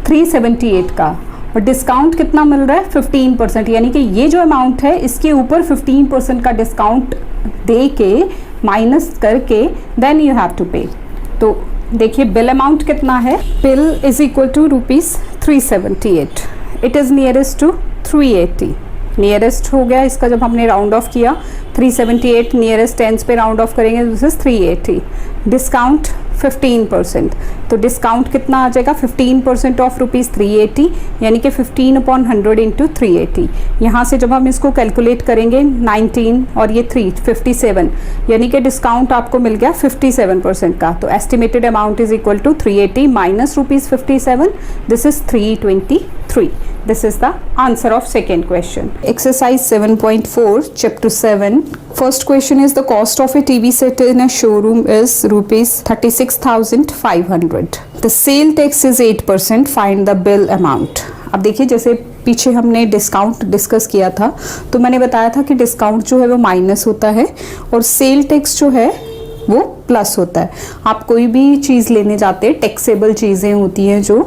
378 का और डिस्काउंट कितना मिल रहा है 15%, यानी कि ये जो अमाउंट है इसके ऊपर 15% का डिस्काउंट दे के माइनस करके देन यू हैव टू पे। तो देखिए बिल अमाउंट कितना है, bill is equal to ₹378, it is nearest to 380, nearest हो गया इसका जब हमने राउंड ऑफ किया 378, नियरेस्ट टेंस पे राउंड ऑफ करेंगे दिस इज 380। डिस्काउंट 15%, तो डिस्काउंट कितना आ जाएगा 15% ऑफ ₹380, यानी कि 15 अपॉन 100 इंटू 380। यहाँ से जब हम इसको कैलकुलेट करेंगे 19 और ये 3 57, यानी कि डिस्काउंट आपको मिल गया 57% का। तो estimated amount is equal to 380 minus ₹57, this is 323। This is the answer of second question. Exercise 7.4, Chapter 7. First question is the cost of a TV set in a showroom is ₹36,500. The sale tax is 8%. Find the bill amount. अब देखिए जैसे पीछे हमने discount discuss किया था तो मैंने बताया था कि डिस्काउंट जो है वो माइनस होता है और सेल टैक्स जो है वो प्लस होता है। आप कोई भी चीज़ लेने जाते हैं, टैक्सेबल चीज़ें होती हैं जो,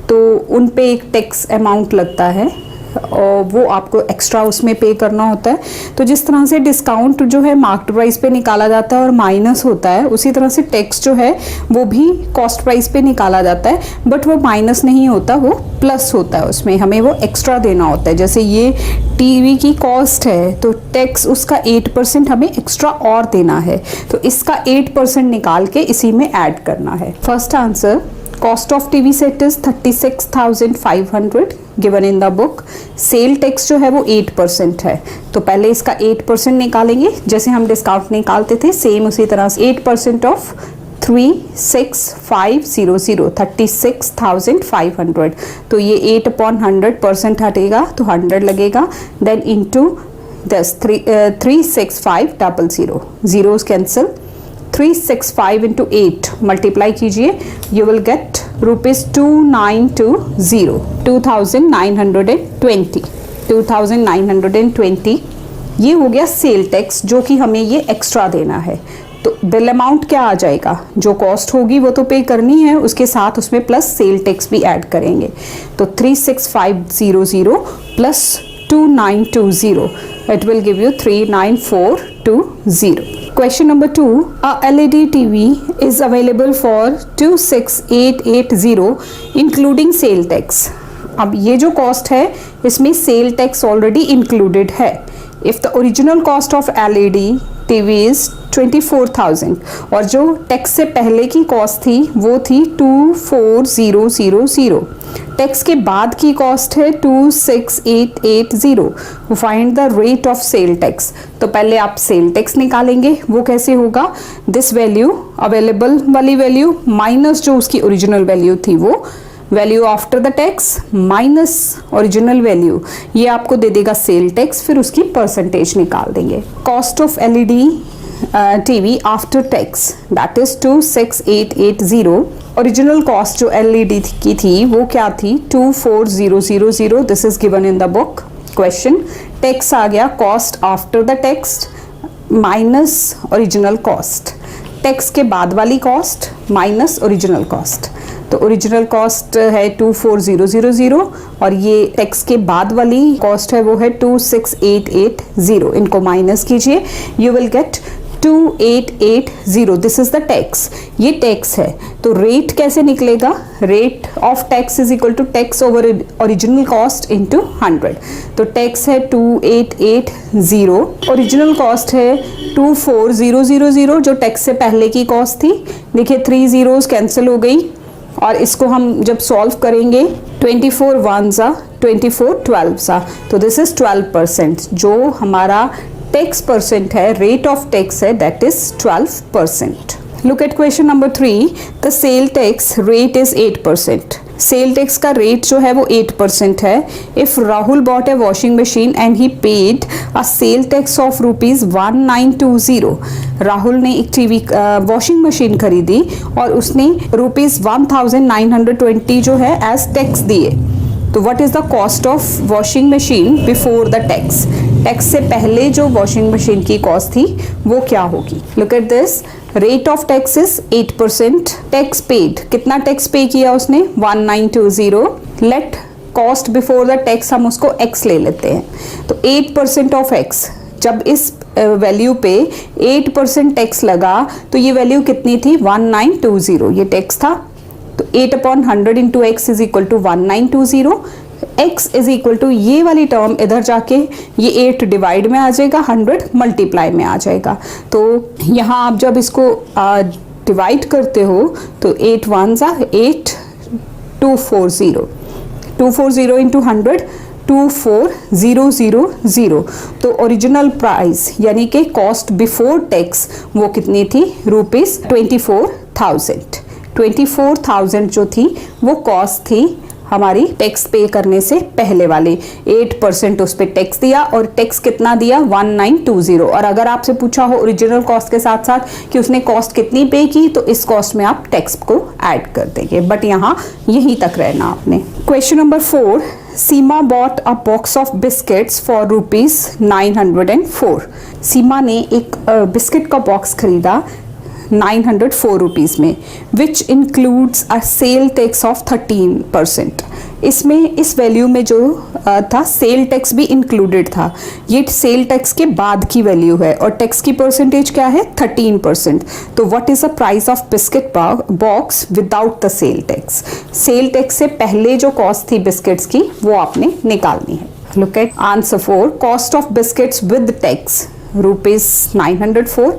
तो उन पे एक टैक्स अमाउंट लगता है और वो आपको एक्स्ट्रा उसमें पे करना होता है। तो जिस तरह से डिस्काउंट जो है मार्क्ड प्राइस पे निकाला जाता है और माइनस होता है, उसी तरह से टैक्स जो है वो भी कॉस्ट प्राइस पे निकाला जाता है, बट वो माइनस नहीं होता, वो प्लस होता है, उसमें हमें वो एक्स्ट्रा देना होता है। जैसे ये टीवी की कॉस्ट है तो टैक्स उसका 8% हमें एक्स्ट्रा और देना है, तो इसका 8% निकाल के इसी में ऐड करना है। First answer, cost of TV set is 36,500 given in the book. Sale tax जो है वो 8% है, तो पहले इसका 8% निकालेंगे, जैसे हम डिस्काउंट निकालते थे सेम उसी तरह से 8% ऑफ 36,500 36,500, तो ये 8/100% हटेगा तो 100 लगेगा, then into this 36500, zeros cancel, 365 into 8 multiply कीजिए, यू विल गेट ₹2920, 2920। ये हो गया सेल टैक्स जो कि हमें ये एक्स्ट्रा देना है। तो बिल अमाउंट क्या आ जाएगा, जो कॉस्ट होगी वो तो पे करनी है, उसके साथ उसमें प्लस सेल टैक्स भी ऐड करेंगे। तो 36500 plus 2920, it will give you 39420. Question number 2, a LED TV is available for 26,880 including sale tax. अब ये जो कॉस्ट है इसमें सेल टैक्स ऑलरेडी इंक्लूडेड है। If the original cost of LED TV is 24,000 और जो टैक्स से पहले की कॉस्ट थी वो थी 24,000, टैक्स के बाद की कॉस्ट है 26,880। Find the rate of sale tax. तो पहले आप सेल टैक्स निकालेंगे, वो कैसे होगा, दिस वैल्यू अवेलेबल वाली वैल्यू माइनस जो उसकी ओरिजिनल वैल्यू थी वो value after the tax minus original value, ये आपको दे देगा सेल टैक्स, फिर उसकी परसेंटेज निकाल देंगे। Cost of LED TV after tax that is 26,880। Original cost जो LED की थी वो क्या थी 24,000, this is given in the book question. Tax आ गया cost after the tax minus original cost, tax के बाद वाली कॉस्ट माइनस ओरिजिनल कॉस्ट। तो ओरिजिनल कॉस्ट है 24,000 और ये टैक्स के बाद वाली कॉस्ट है वो है 26,880, इनको माइनस कीजिए, you will get 2880, this is the tax, ये टैक्स है। तो रेट कैसे निकलेगा, rate of tax is equal to tax over original cost into 100। तो टैक्स है 2880, ओरिजिनल कॉस्ट है 24,000 जो टैक्स से पहले की कॉस्ट थी। देखिए 3 zeros कैंसिल हो गई और इसको हम जब सॉल्व करेंगे 24 1s 24 12s, तो दिस इज 12%। जो हमारा टैक्स परसेंट है, रेट ऑफ टैक्स है, that is 12%। Look at question number 3, the sale tax rate is 8%। Sale tax का रेट जो है वो 8% है। If Rahul bot A washing machine and he paid a sale tax of ₹1920, Rahul ने एक TV washing machine खरीदी और उसने ₹1920 जो है एज टैक्स दिए। तो what is the cost of washing machine before the tax, tax से पहले जो वॉशिंग मशीन की कॉस्ट थी वो क्या होगी। Look at this, rate of tax is 8%, tax paid, कितना टैक्स पे किया उसने 1920, let cost before the tax हम उसको x ले लेते हैं। तो 8% ऑफ x, जब इस वैल्यू पे 8% टैक्स लगा तो ये वैल्यू कितनी थी 1920, ये टैक्स था। तो 8/100 into x is equal to 1920, x is equal to ये वाली टर्म इधर जाके ये 8 डिवाइड में आ जाएगा, 100 मल्टीप्लाई में आ जाएगा। तो यहाँ आप जब इसको डिवाइड करते हो तो 8 1s 8, 240, 240 इंटू 100 24,000। तो ओरिजिनल प्राइस यानी कि कॉस्ट बिफोर टैक्स वो कितनी थी ₹24,000। 24,000 जो थी वो कॉस्ट थी हमारी टैक्स पे करने से पहले वाले, 8% उस पर टैक्स दिया और टैक्स कितना दिया 1920। और अगर आपसे पूछा हो ओरिजिनल कॉस्ट के साथ साथ कि उसने कॉस्ट कितनी पे की तो इस कॉस्ट में आप टैक्स को ऐड कर देंगे, बट यहाँ यहीं तक रहना आपने। Question number 4, Seema bought a box of biscuits for ₹904। सीमा ने एक बिस्किट का बॉक्स खरीदा 904 रुपीज़ में, which includes a sale tax of 13%। इसमें इस वैल्यू में जो था सेल टैक्स भी इंक्लूडेड था। ये सेल टैक्स के बाद की वैल्यू है और टैक्स की परसेंटेज क्या है 13%। तो what is the price of biscuit box without the sale tax. Sale tax से पहले जो कॉस्ट थी बिस्किट्स की वो आपने निकालनी है। Look at answer 4, cost of biscuits with tax ₹904,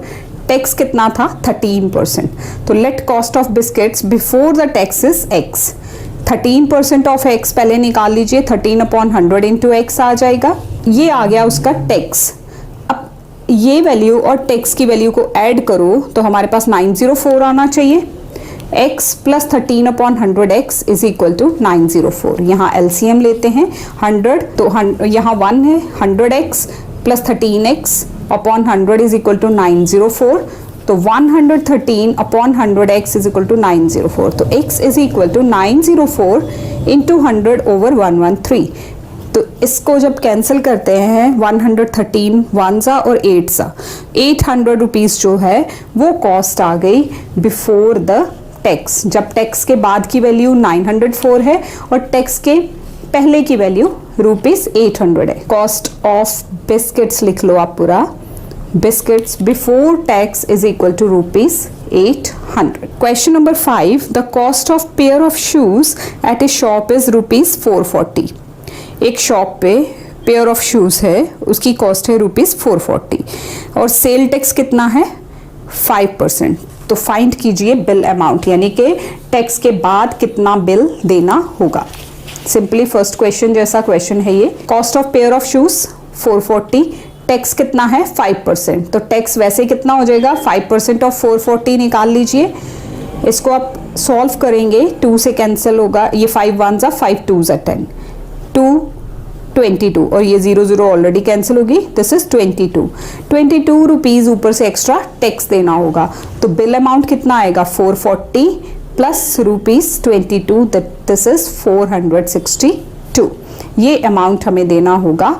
tax कितना था 13%। तो let cost of biscuits before the tax is x। 13% of x पहले निकाल लीजिए, 13/100 इंटू x आ जाएगा। ये आ गया उसका टैक्स। अब ये वैल्यू और टैक्स की वैल्यू को ऐड करो तो हमारे पास 904 आना चाहिए। x plus 13/100x is equal to 904। यहाँ LCM लेते हैं 100, तो यहाँ 1 है, 100x plus 13x upon 100 is equal to 904। तो 113/100x इज इक्वल टू 904। तो x is equal to 904 into 100 over 113। तो इसको जब कैंसिल करते हैं 113 1 सा और 8 सा, 800 रुपीज़ जो है वो कॉस्ट आ गई बिफोर द टैक्स, जब टैक्स के बाद की वैल्यू 904 है और टैक्स के पहले की वैल्यू ₹800 है। कॉस्ट ऑफ बिस्किट्स लिख लो आप पूरा, biscuits before tax is equal to ₹800। Question number 5, the cost of pair of shoes at a shop is ₹440। एक शॉप पे पेयर ऑफ शूज है, उसकी कॉस्ट है ₹440 और सेल टैक्स कितना है 5%। तो फाइंड कीजिए बिल अमाउंट, यानी कि टैक्स के बाद कितना बिल देना होगा। सिंपली फर्स्ट क्वेश्चन जैसा क्वेश्चन है ये। Cost of pair of shoes 440, tax कितना है 5%। तो टैक्स वैसे कितना हो जाएगा 5% ऑफ 440 निकाल लीजिए। इसको आप सॉल्व करेंगे, 2 से कैंसिल होगा, ये 5 1 सा 5 2 सा 10, 2 22 और ये 0 0 ऑलरेडी कैंसिल होगी। दिस इज 22 रुपीज़ ऊपर से एक्स्ट्रा टैक्स देना होगा। तो बिल अमाउंट कितना आएगा 440 प्लस ₹22, दिस इज 462। ये अमाउंट हमें देना होगा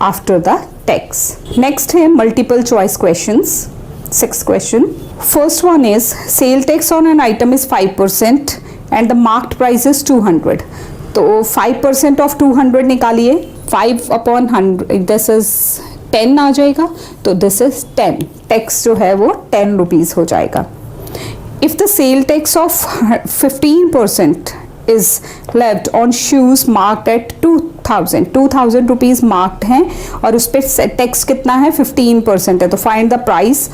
आफ्टर द टैक्स। नेक्स्ट है multiple choice questions. 6th question, first one is sale tax on an item is 5% and the marked price is 200। तो 5% ऑफ 200 निकालिए, 5/100 दिस इज 10 आ जाएगा। तो दिस इज 10, टैक्स जो है वो 10 रुपीज़ हो जाएगा। If the sale tax of 15% is left on shoes marked at 2000 rupees marked हैं और उस पर टैक्स कितना है 15% है। तो find the price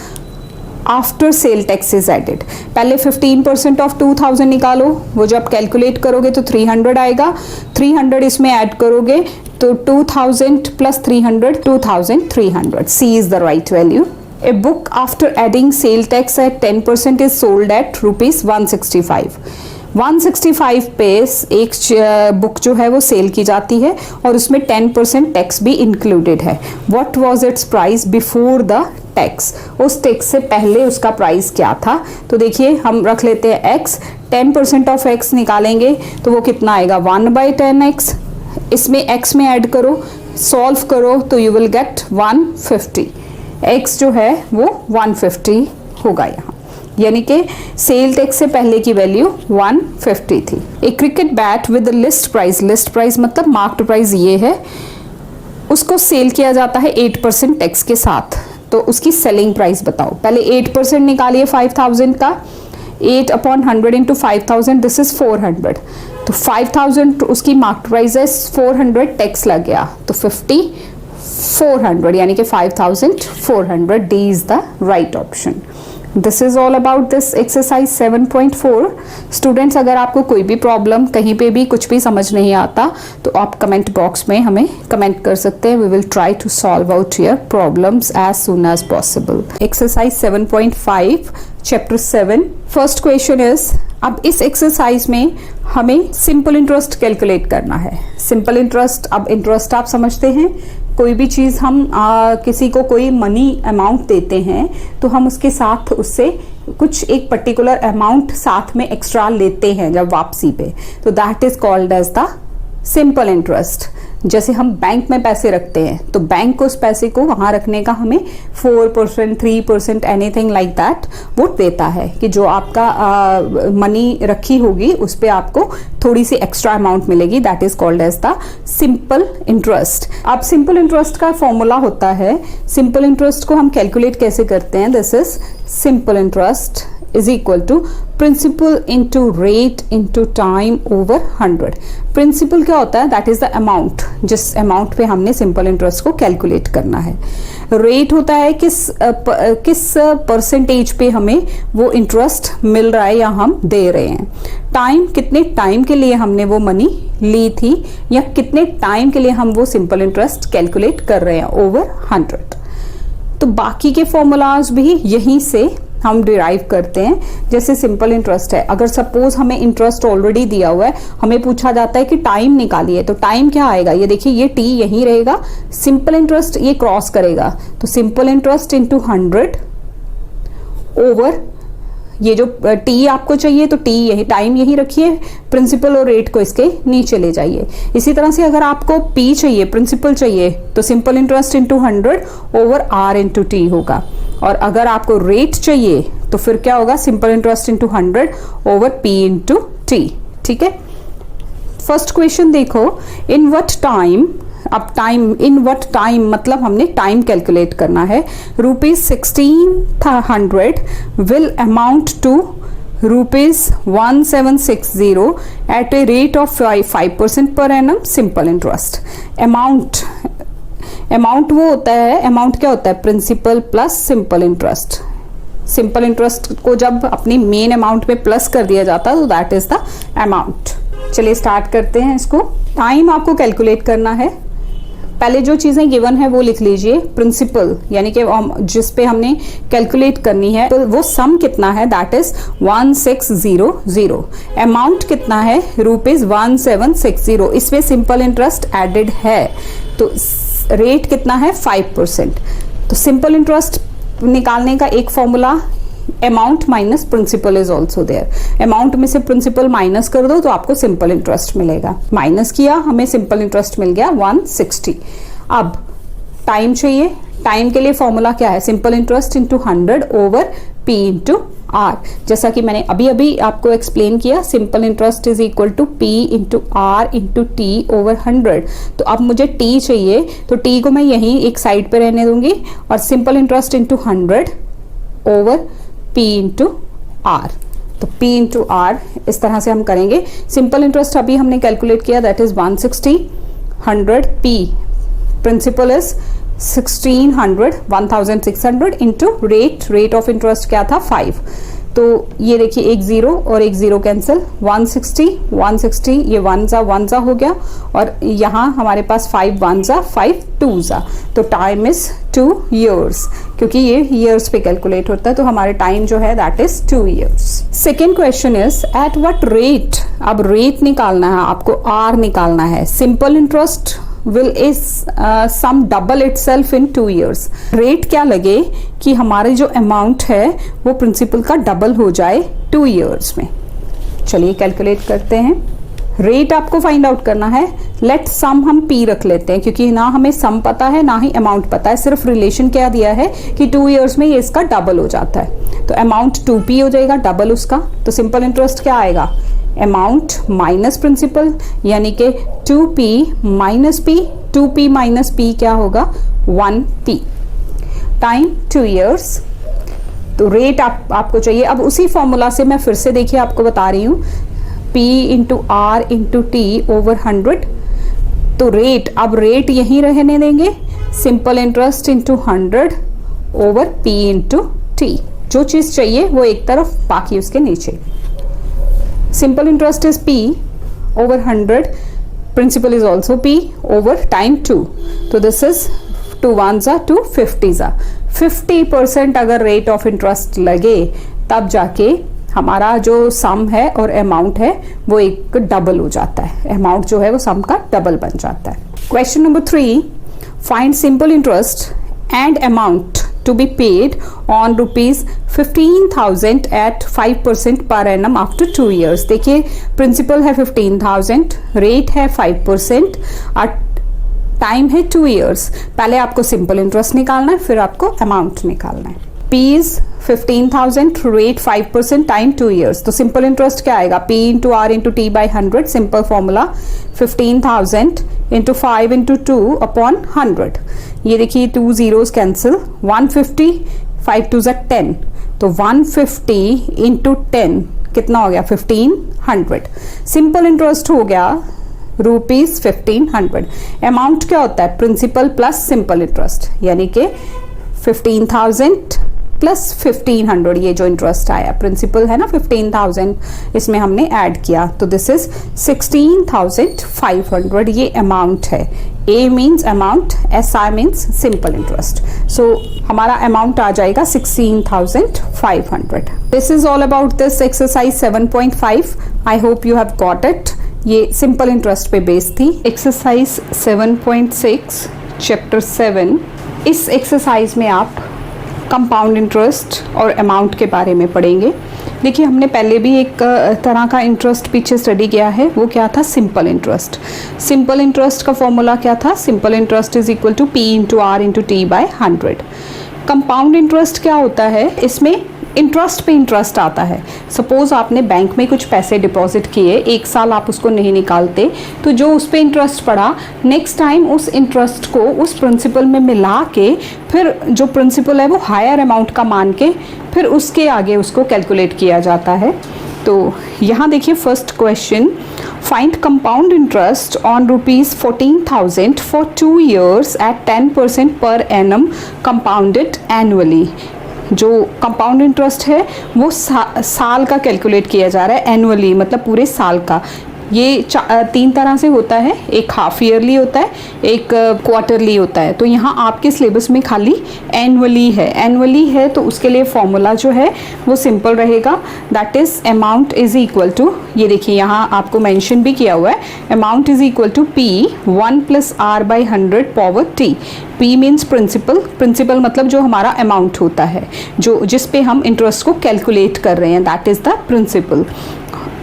after sale tax is added. पहले 15% ऑफ 2000 निकालो, वो जब कैलकुलेट करोगे तो 300 आएगा। 300 इसमें ऐड करोगे तो 2000 plus 300 2300। C is the right value. A book after adding sale tax at 10% is sold at ₹165। 165 पे एक बुक जो है वो सेल की जाती है और उसमें 10% टैक्स भी इंक्लूडेड है। What was it's price before the tax, उस टैक्स से पहले उसका प्राइस क्या था। तो देखिए हम रख लेते हैं x, 10% ऑफ x निकालेंगे तो वो कितना आएगा 1/10x। इसमें x में ऐड करो, सॉल्व करो तो यू विल गेट 150। x जो है वो 150 होगा यहाँ, यानी कि सेल टैक्स से पहले की वैल्यू 150 थी। एक cricket bat with list price मतलब मार्क्ड प्राइस ये है, उसको सेल किया जाता है 8% टैक्स के साथ। तो उसकी सेलिंग प्राइस बताओ। पहले 8% निकालिए 5000 का, 8/100 इंटू 5000 दिस इज 400। तो 5000 उसकी मार्क्ड प्राइस है 400, टैक्स लग गया तो 400 यानी कि 5400। D is the right option. This is all about this exercise 7.4। Students, अगर आपको कोई भी प्रॉब्लम कहीं पे भी कुछ भी समझ नहीं आता तो आप कमेंट बॉक्स में हमें कमेंट कर सकते हैं। We will try to solve out your problems as soon as possible. Exercise 7.5 chapter 7 first question is, अब इस एक्सरसाइज में हमें सिंपल इंटरेस्ट कैलकुलेट करना है। सिंपल इंटरेस्ट, अब इंटरेस्ट आप समझते हैं, कोई भी चीज़ हम किसी को कोई मनी अमाउंट देते हैं तो हम उसके साथ उससे कुछ एक पर्टिकुलर अमाउंट साथ में एक्स्ट्रा लेते हैं जब वापसी पे, तो that is called as the simple interest. जैसे हम बैंक में पैसे रखते हैं तो बैंक को उस पैसे को वहां रखने का हमें 4%, 3%, एनीथिंग लाइक दैट वो देता है कि जो आपका मनी रखी होगी उस पर आपको थोड़ी सी एक्स्ट्रा अमाउंट मिलेगी, that is called as the simple interest. अब सिंपल इंटरेस्ट का फॉर्मूला होता है, सिंपल इंटरेस्ट को हम कैलकुलेट कैसे करते हैं, this is simple interest is equal to principal into rate into time over 100। Principal क्या होता है, दैट इज द अमाउंट, जिस अमाउंट पे हमने सिंपल इंटरेस्ट को कैलकुलेट करना है। रेट होता है किस परसेंटेज पे हमें वो इंटरेस्ट मिल रहा है या हम दे रहे हैं। टाइम, कितने टाइम के लिए हमने वो मनी ली थी या कितने टाइम के लिए हम वो सिंपल इंटरेस्ट कैलकुलेट कर रहे हैं ओवर 100। तो बाकी के फॉर्मूलाज भी यहीं से हम डिराइव करते हैं। जैसे सिंपल इंटरेस्ट है, अगर सपोज हमें इंटरेस्ट ऑलरेडी दिया हुआ है, हमें पूछा जाता है कि टाइम निकालिए, तो टाइम क्या आएगा, ये देखिए ये टी यहीं रहेगा, सिंपल इंटरेस्ट ये क्रॉस करेगा, तो सिंपल इंटरेस्ट इंटू 100 ओवर ये जो टी आपको चाहिए तो टी यही, टाइम यही रखिए, प्रिंसिपल और रेट को इसके नीचे ले जाइए। इसी तरह से अगर आपको पी चाहिए, प्रिंसिपल चाहिए, तो simple interest into 100 over R into T होगा। और अगर आपको रेट चाहिए तो फिर क्या होगा, simple interest into 100 over P into T. ठीक है, फर्स्ट क्वेश्चन देखो, इन व्हाट टाइम, अब टाइम, इन व्हाट टाइम मतलब हमने टाइम कैलकुलेट करना है। ₹1600 will amount to ₹1760 at a rate of 5% per annum simple interest. Amount वो होता है, अमाउंट क्या होता है, principal plus simple interest. Simple interest को जब अपनी मेन अमाउंट में प्लस कर दिया जाता है तो दैट इज द अमाउंट। चलिए स्टार्ट करते हैं इसको। टाइम आपको कैलकुलेट करना है, पहले जो चीजें गिवन है वो लिख लीजिए। प्रिंसिपल यानी कि जिस पे हमने कैलकुलेट करनी है, तो वो सम कितना है, दैट इज 1600। अमाउंट कितना है, ₹1760, इसमें सिंपल इंटरेस्ट एडेड है, तो रेट कितना है 5%। तो सिंपल इंटरेस्ट निकालने का एक formula, amount minus principal is also there. Amount में से प्रिंसिपल माइनस कर दो तो आपको सिंपल इंटरेस्ट मिलेगा। माइनस किया, हमें सिंपल इंटरेस्ट मिल गया 160। अब टाइम चाहिए, टाइम के लिए फॉर्मूला क्या है, simple interest into 100 over P into R. जैसा कि मैंने अभी अभी आपको एक्सप्लेन किया, simple interest is equal to P into R into T over 100। तो अब मुझे टी चाहिए, तो टी को मैं यहीं एक साइड पे रहने दूंगी और simple interest into 100 over P into R. तो पी इंटू आर इस तरह से हम करेंगे। सिंपल इंटरेस्ट अभी हमने कैलकुलेट किया, that is 160, 100 P, principal is 1600 into rate of interest क्या था 5। तो ये देखिए एक जीरो और एक जीरो कैंसिल, 160 ये 1 जा हो गया, और यहाँ हमारे पास 5 1 जा 5 2 जा, तो टाइम इज 2 years, क्योंकि ये ईयर्स पे कैलकुलेट होता है, तो हमारे टाइम जो है that is 2 years। Second question is at what rate, अब रेट निकालना है आपको, आर निकालना है। Simple interest will is sum double itself in 2 years। Rate क्या लगे कि हमारे जो अमाउंट है वो प्रिंसिपल का डबल हो जाए 2 years में। चलिए कैलकुलेट करते हैं। रेट आपको फाइंड आउट करना है, लेट सम हम पी रख लेते हैं, क्योंकि ना हमें सम पता है ना ही अमाउंट पता है, सिर्फ रिलेशन क्या दिया है कि 2 years में ये इसका डबल हो जाता है, तो अमाउंट 2p हो जाएगा, डबल उसका। तो सिंपल इंटरेस्ट क्या आएगा, अमाउंट माइनस प्रिंसिपल, यानी कि 2p minus p, 2p minus p क्या होगा 1p, टाइम 2 years। तो रेट आपको चाहिए। अब उसी फॉर्मूला से मैं फिर से देखिए आपको बता रही हूँ, p into R into T over 100। तो रेट, अब रेट यहीं रहने देंगे, simple interest into 100 over p into T. जो चीज चाहिए वो एक तरफ, बाकी उसके नीचे। Simple interest is P over 100, principal is also P over time 2. तो this is 2 1s are 2 50s are 50% अगर rate of interest लगे तब जाके हमारा जो सम है और अमाउंट है वो एक डबल हो जाता है, अमाउंट जो है वो सम का डबल बन जाता है। Question number 3, find simple interest and amount to be paid on ₹15,000 at 5% per annum after 2 years। देखिए प्रिंसिपल है 15,000, रेट है 5%, टाइम है 2 years। पहले आपको सिंपल इंटरेस्ट निकालना है, फिर आपको अमाउंट निकालना है। P is 15,000, rate 5%, time 2 years। तो सिंपल इंटरेस्ट क्या आएगा? P into R into T by 100, simple formula 15,000 into 5 into 2 upon 100। ये देखिए 2 zeros कैंसिल, 150, 5 2 10, तो 150 इंटू 10 कितना हो गया? 1500। सिंपल इंटरेस्ट हो गया रुपीज 1500। अमाउंट क्या होता है? प्रिंसिपल प्लस सिंपल इंटरेस्ट, यानी कि 15,000 प्लस 1500। ये जो इंटरेस्ट आया, प्रिंसिपल है ना 15,000, इसमें हमने ऐड किया, तो दिस इज 16,500। ये अमाउंट है। A means amount, SI means simple interest. So हमारा अमाउंट आ जाएगा 16,500। This is all about this exercise 7.5। I hope you have got it. ये सिंपल इंटरेस्ट पे बेस्ड थी। Exercise 7.6 chapter 7। इस एक्सरसाइज में आप कंपाउंड इंटरेस्ट और अमाउंट के बारे में पढ़ेंगे। देखिए, हमने पहले भी एक तरह का इंटरेस्ट पीछे स्टडी किया है, वो क्या था? Simple interest. सिंपल इंटरेस्ट का फॉर्मूला क्या था? Simple interest is equal to P into R into T by 100। Compound interest क्या होता है? इसमें इंटरेस्ट पे इंटरेस्ट आता है। सपोज आपने बैंक में कुछ पैसे डिपॉजिट किए, 1 साल आप उसको नहीं निकालते, तो जो उस पर इंटरेस्ट पड़ा, नेक्स्ट टाइम उस इंटरेस्ट को उस प्रिंसिपल में मिला के, फिर जो प्रिंसिपल है वो हायर अमाउंट का मान के, फिर उसके आगे उसको कैलकुलेट किया जाता है। तो यहाँ देखिए first question, find compound interest on rupees 14,000 for 2 years at 10% per annum compounded annually. जो कंपाउंड इंटरेस्ट है वो साल का कैलकुलेट किया जा रहा है, एनुअली मतलब पूरे साल का। ये 3 तरह से होता है, एक हाफ ईयरली होता है, एक क्वार्टरली होता है। तो यहाँ आपके सिलेबस में खाली एनुअली है। एनुअली है तो उसके लिए फॉर्मूला जो है वो सिंपल रहेगा, that is amount is equal to, ये देखिए यहाँ आपको मेंशन भी किया हुआ है, amount is equal to P 1 + R by 100 power T। P means principal, principal मतलब जो हमारा अमाउंट होता है, जो जिस पे हम इंटरेस्ट को कैलकुलेट कर रहे हैं, that is the principal.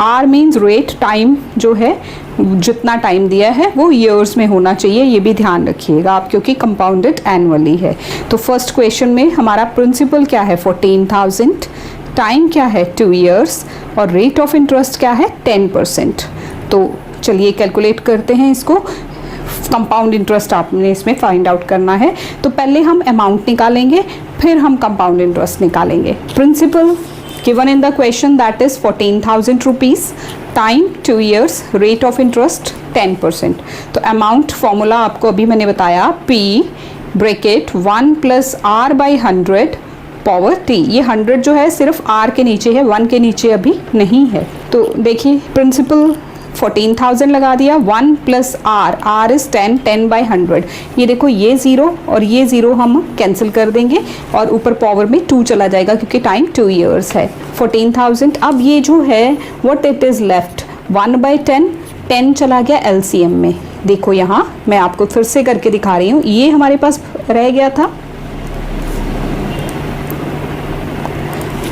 R means rate, time जो है, जितना टाइम दिया है वो ईयर्स में होना चाहिए, ये भी ध्यान रखिएगा आप, क्योंकि कंपाउंडेड एनुअली है। तो फर्स्ट क्वेश्चन में हमारा प्रिंसिपल क्या है? 14,000, टाइम क्या है? 2 years, और रेट ऑफ इंटरेस्ट क्या है? 10%। तो चलिए कैलकुलेट करते हैं इसको। कंपाउंड इंटरेस्ट आपने इसमें फाइंड आउट करना है, तो पहले हम अमाउंट निकालेंगे, फिर हम कंपाउंड इंटरेस्ट निकालेंगे। Principal given in the question, that is 14,000 rupees, time 2 years, rate of interest 10%। तो amount formula आपको अभी मैंने बताया, P bracket 1 + R by 100 power T। ये 100 जो है सिर्फ R के नीचे है, 1 के नीचे अभी नहीं है। तो देखिए प्रिंसिपल 14,000 लगा दिया, 1 + R, R इज 10, 10 by 100। ये देखो ये 0 और ये 0 हम कैंसिल कर देंगे और ऊपर पावर में 2 चला जाएगा, क्योंकि टाइम 2 years है। 14,000, अब ये जो है व्हाट इट इज़ लेफ्ट, 1/10, 10 चला गया LCM में। देखो यहाँ मैं आपको फिर से करके दिखा रही हूँ, ये हमारे पास रह गया था,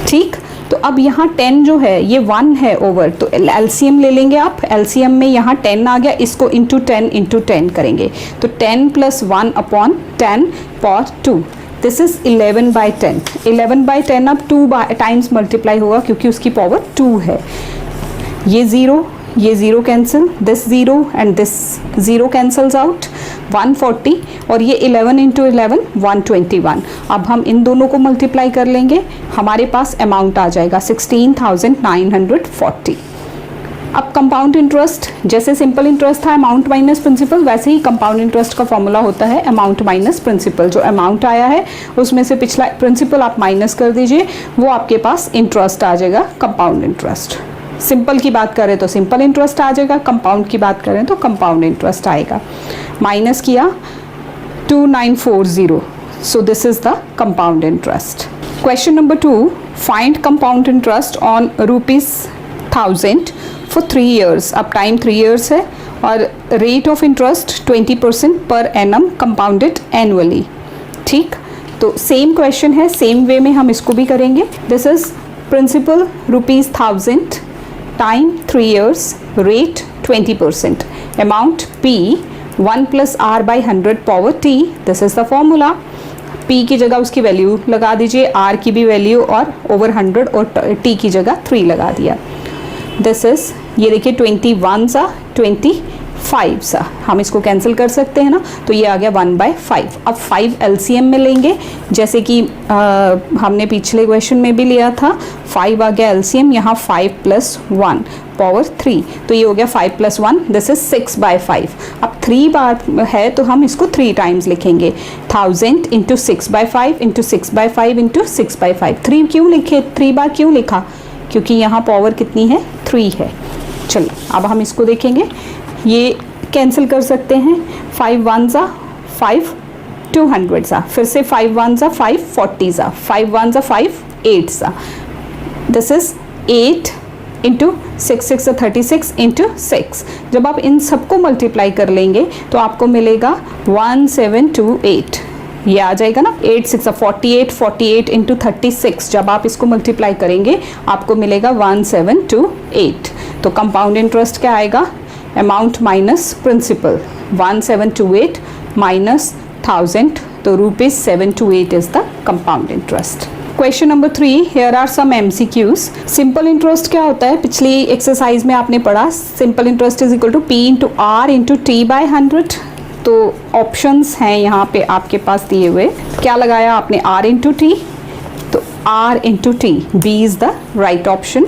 ठीक। तो अब यहाँ 10 जो है ये 1 है ओवर, तो LCM ले लेंगे आप। LCM में यहाँ 10 आ गया, इसको इंटू 10 करेंगे, तो 10 + 1 अपॉन 10 पावर 2, दिस इज 11/10। 11/10 अब 2 टाइम्स मल्टीप्लाई होगा, क्योंकि उसकी पावर 2 है। ये 0 cancel, this 0 and this 0 cancels out, 140, और ये 11 × 11 121। अब हम इन दोनों को मल्टीप्लाई कर लेंगे, हमारे पास अमाउंट आ जाएगा 16,940। अब कंपाउंड इंटरेस्ट, जैसे सिंपल इंटरेस्ट था अमाउंट माइनस प्रिंसिपल, वैसे ही कंपाउंड इंटरेस्ट का फॉर्मूला होता है अमाउंट माइनस प्रिंसिपल। जो अमाउंट आया है उसमें से पिछला प्रिंसिपल आप माइनस कर दीजिए, वो आपके पास इंटरेस्ट आ जाएगा, कंपाउंड इंटरेस्ट। सिंपल की बात करें तो सिंपल इंटरेस्ट आ जाएगा, कंपाउंड की बात करें तो कंपाउंड इंटरेस्ट आएगा। माइनस किया 2940, सो this is the compound interest. Question number 2, find compound interest on ₹1000 for 3 years। अब टाइम 3 years है और रेट ऑफ इंटरेस्ट 20% पर एनम कंपाउंडेड एनुअली, ठीक। तो सेम क्वेश्चन है, सेम वे में हम इसको भी करेंगे। This is principal ₹1000, time 3 years, rate 20%, amount P 1 plus R by 100 power T, this is the formula. P की जगह उसकी वैल्यू लगा दीजिए, आर की भी वैल्यू और ओवर 100 और टी की जगह 3 लगा दिया। दिस इज, ये देखिए 21 सा 25 सा, हम इसको कैंसिल कर सकते हैं ना, तो ये आ गया 1/5। अब 5 एलसीएम में लेंगे, जैसे कि हमने पिछले क्वेश्चन में भी लिया था। 5 आ गया एलसीएम, यहाँ 5 + 1 पावर 3, तो ये हो गया 5 + 1, दिस इज 6/5। अब 3 बार है तो हम इसको 3 टाइम्स लिखेंगे, 1000 × 6/5 × 6/5 × 6/5। 3 क्यों लिखे, 3 बार क्यों लिखा, क्योंकि यहाँ पावर कितनी है, 3 है। चलिए अब हम इसको देखेंगे, ये कैंसिल कर सकते हैं। 5 1 ज़ा 5 200 ज़ा, फिर से 5 1 ज़ा 5 40 ज़ा, 5 1 ज़ा 5 8 ज़ा, दिस इज 8 × 6 6 36 × 6। जब आप इन सबको मल्टीप्लाई कर लेंगे तो आपको मिलेगा 1728, ये आ जाएगा ना। 8 6 48 48 × 36, जब आप इसको मल्टीप्लाई करेंगे आपको मिलेगा 1728। तो कंपाउंड इंटरेस्ट क्या आएगा, अमाउंट माइनस प्रिंसिपल, 1728 माइनस 1000, तो ₹728 is the compound interest. Question number 3, here are some MCQs। Simple interest क्या होता है, पिछली एक्सरसाइज में आपने पढ़ा, simple interest is equal to P × R × T/100। तो ऑप्शंस हैं यहाँ पे आपके पास दिए हुए, क्या लगाया आपने, R × T, तो R × T, B is the right option.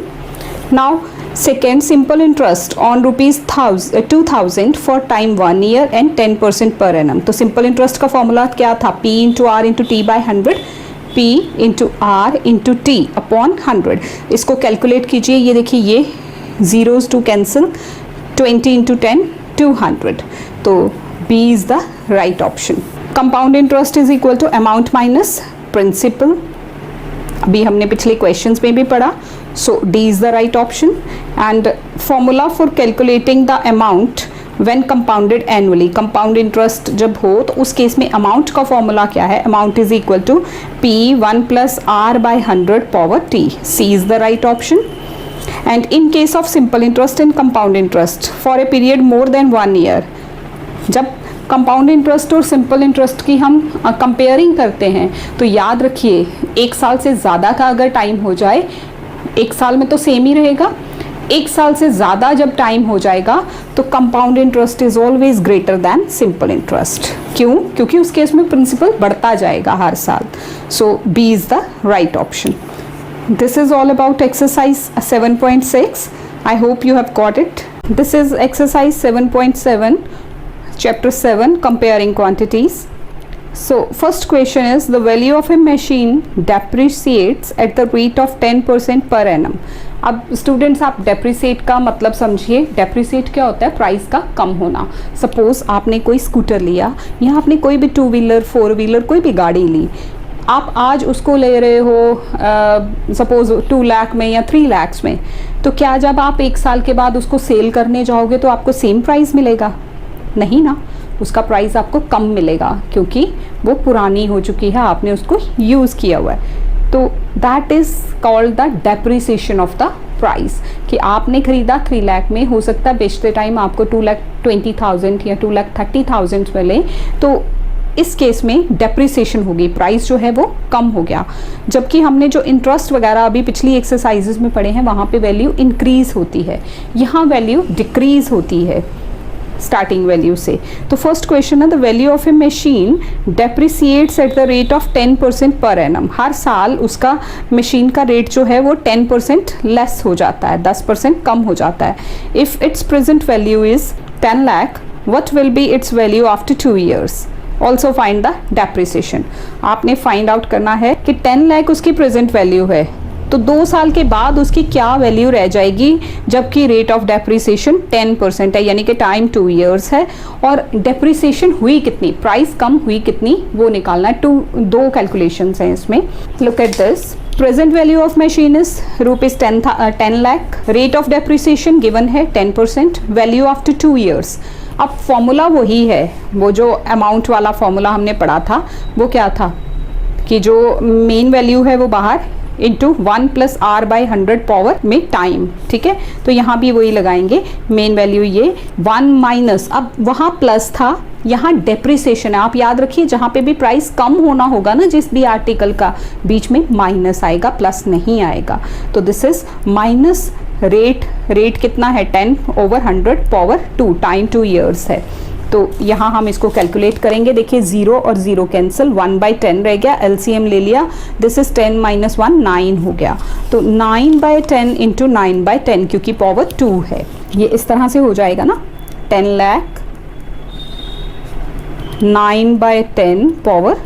Now second, simple interest on ₹2000 for time 1 year and 10% per annum. तो सिंपल इंटरेस्ट का फॉर्मूला क्या था, P × R × T/100, P × R × T upon 100। इसको कैलकुलेट कीजिए, ये देखिए ये zeros टू कैंसिल, 20 × 10 200, तो B is the right option. Compound interest is equal to amount minus principal, अभी हमने पिछले क्वेश्चंस में भी पढ़ा, so D is the right option. And formula for calculating the amount when compounded annually, compound interest जब हो तो उस केस में अमाउंट का फॉर्मूला क्या है, amount is equal to P 1 + R/100 power T, C is the right option. And in case of simple interest and compound interest for a period more than 1 year, जब compound interest और simple interest की हम comparing करते हैं तो याद रखिए 1 साल से ज़्यादा का अगर टाइम हो जाए, 1 साल में तो सेम ही रहेगा, 1 साल से ज़्यादा जब टाइम हो जाएगा तो compound interest is always greater than simple interest. क्यों, क्योंकि उस केस में प्रिंसिपल बढ़ता जाएगा हर साल। So B is the right option. This is all about exercise 7.6. I hope you have got it. This is exercise 7.7, chapter 7, comparing quantities. So first question is, the value of a machine depreciates at the rate of 10% per annum. अब students आप depreciate का मतलब समझिए, depreciate क्या होता है, price का कम होना। सपोज आपने कोई स्कूटर लिया या आपने कोई भी 2 व्हीलर 4 व्हीलर कोई भी गाड़ी ली, आप आज उसको ले रहे हो सपोज 2 लाख में या 3 लाख में, तो क्या जब आप 1 साल के बाद उसको सेल करने जाओगे तो आपको सेम प्राइस मिलेगा, नहीं ना, उसका प्राइस आपको कम मिलेगा क्योंकि वो पुरानी हो चुकी है, आपने उसको यूज़ किया हुआ है। तो that is called the depreciation of the price, कि आपने ख़रीदा 3 लाख में, हो सकता है बेचते टाइम आपको 2,20,000 या 2,30,000 मिले, तो इस केस में डेप्रिसिएशन होगी, प्राइस जो है वो कम हो गया। जबकि हमने जो इंटरेस्ट वगैरह अभी पिछली एक्सरसाइजेज में पढ़े हैं वहाँ पे वैल्यू इंक्रीज होती है, यहाँ वैल्यू डिक्रीज होती है स्टार्टिंग वैल्यू से। तो फर्स्ट क्वेश्चन है, the value of a machine depreciates at the rate of 10% per annum. हर साल उसका मशीन का रेट जो है वो 10% लेस हो जाता है, 10% कम हो जाता है। If it's present value is 10 lakh, what will be it's value after 2 years. Also find the depreciation. आपने फाइंड आउट करना है कि 10 लाख उसकी प्रेजेंट वैल्यू है, तो 2 साल के बाद उसकी क्या वैल्यू रह जाएगी, जबकि रेट ऑफ डेप्रिसिएशन 10% है, यानी कि टाइम 2 ईयर्स है। और डेप्रिसिएशन हुई कितनी, प्राइस कम हुई कितनी, वो निकालना है। 2 कैलकुलेशंस हैं इसमें। Look at this, present value of machine is ₹10 lakh, rate of depreciation given है 10%, वैल्यू आफ्टर 2 ईयर्स। अब फॉर्मूला वही है, वो जो अमाउंट वाला फॉर्मूला हमने पढ़ा था वो क्या था कि जो मेन वैल्यू है वो बाहर into 1 plus R by 100 power में टाइम, ठीक है। तो यहाँ भी वही लगाएंगे, मेन वैल्यू ये 1 माइनस, अब वहाँ प्लस था, यहाँ डेप्रिसिएशन है। आप याद रखिए जहाँ पे भी प्राइस कम होना होगा ना जिस भी आर्टिकल का, बीच में माइनस आएगा, प्लस नहीं आएगा। तो दिस इज माइनस रेट कितना है 10/100 पावर 2, टाइम 2 ईयर्स है। तो यहाँ हम इसको कैलकुलेट करेंगे। देखिए 0 और 0 कैंसिल, 1/10 रह गया, एलसीएम ले लिया, दिस इज 10 माइनस 1 9 हो गया। तो 9/10 इंटू 9/10 क्योंकि पावर 2 है, ये इस तरह से हो जाएगा ना, 10 लाख 9/10 पावर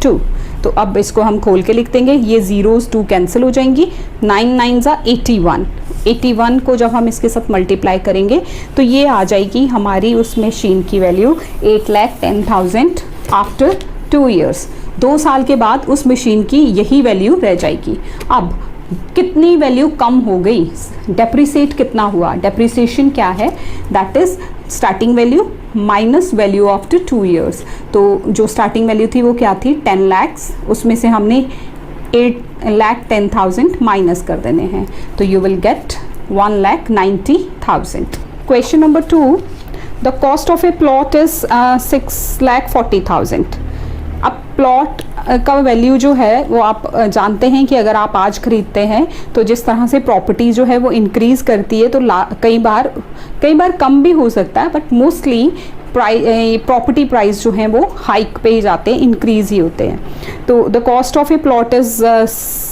2। तो अब इसको हम खोल के लिख देंगे, ये जीरोस 2 कैंसिल हो जाएंगी, 9 9 81, 81 को जब हम इसके साथ मल्टीप्लाई करेंगे तो ये आ जाएगी हमारी उस मशीन की वैल्यू 8,10,000 आफ्टर 2 ईयर्स। 2 साल के बाद उस मशीन की यही वैल्यू रह जाएगी। अब कितनी वैल्यू कम हो गई, डेप्रिसिएट कितना हुआ, डेप्रिसिएशन क्या है, that is starting value minus value after 2 years. तो जो स्टार्टिंग वैल्यू थी वो क्या थी 10 लाख्स, उसमें से हमने 8,10,000 माइनस कर देने हैं, तो you will gate 1,90,000। Question number 2, the cost of a plot is 6,40,000। अब प्लॉट का वैल्यू जो है वो आप जानते हैं कि अगर आप आज खरीदते हैं तो जिस तरह से प्रॉपर्टी जो है वो इंक्रीज करती है, तो कई बार कम भी हो सकता है, बट मोस्टली प्रॉपर्टी प्राइस जो है वो हाइक पे ही जाते हैं, इंक्रीज ही होते हैं। तो the cost of a plot is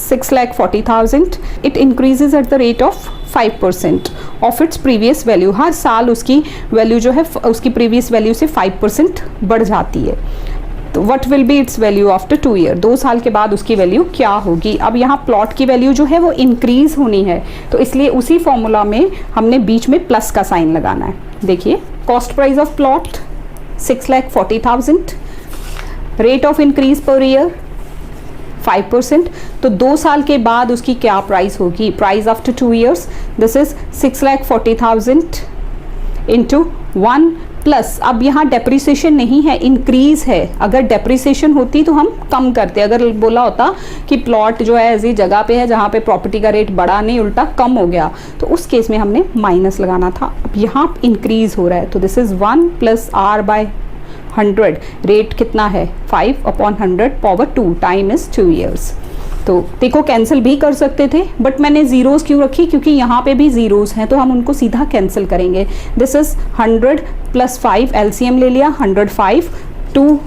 6,40,000, it increases at the rate of 5% of its previous value. हर साल उसकी वैल्यू जो है उसकी प्रीवियस वैल्यू से 5% बढ़ जाती है। तो what will be it's value after 2 year, 2 साल के बाद उसकी वैल्यू क्या होगी। अब यहाँ प्लॉट की वैल्यू जो है वो इंक्रीज होनी है, तो इसलिए उसी फॉर्मूला में हमने बीच में प्लस का साइन लगाना है। देखिए cost price of plot 6,40,000, rate of increase per year 5%, तो 2 साल के बाद उसकी क्या प्राइस होगी, price after 2 years, this is 6,40,000 into 1 plus, अब यहाँ डेप्रिसिएशन नहीं है, इंक्रीज है। अगर डेप्रिसिएशन होती तो हम कम करते, अगर बोला होता कि प्लॉट जो है ऐसी जगह पे है जहाँ पे प्रॉपर्टी का रेट बढ़ा नहीं उल्टा कम हो गया, तो उस केस में हमने माइनस लगाना था। अब यहाँ इंक्रीज हो रहा है, तो this is 1 plus R by 100, rate कितना है 5/100 पावर 2, टाइम इज 2 ईयर्स। तो देखो कैंसिल भी कर सकते थे, बट मैंने जीरोस क्यों रखी, क्योंकि यहाँ पे भी जीरोस हैं तो हम उनको सीधा कैंसिल करेंगे। दिस इज 100 प्लस 5, एलसीएम ले लिया, 105 2,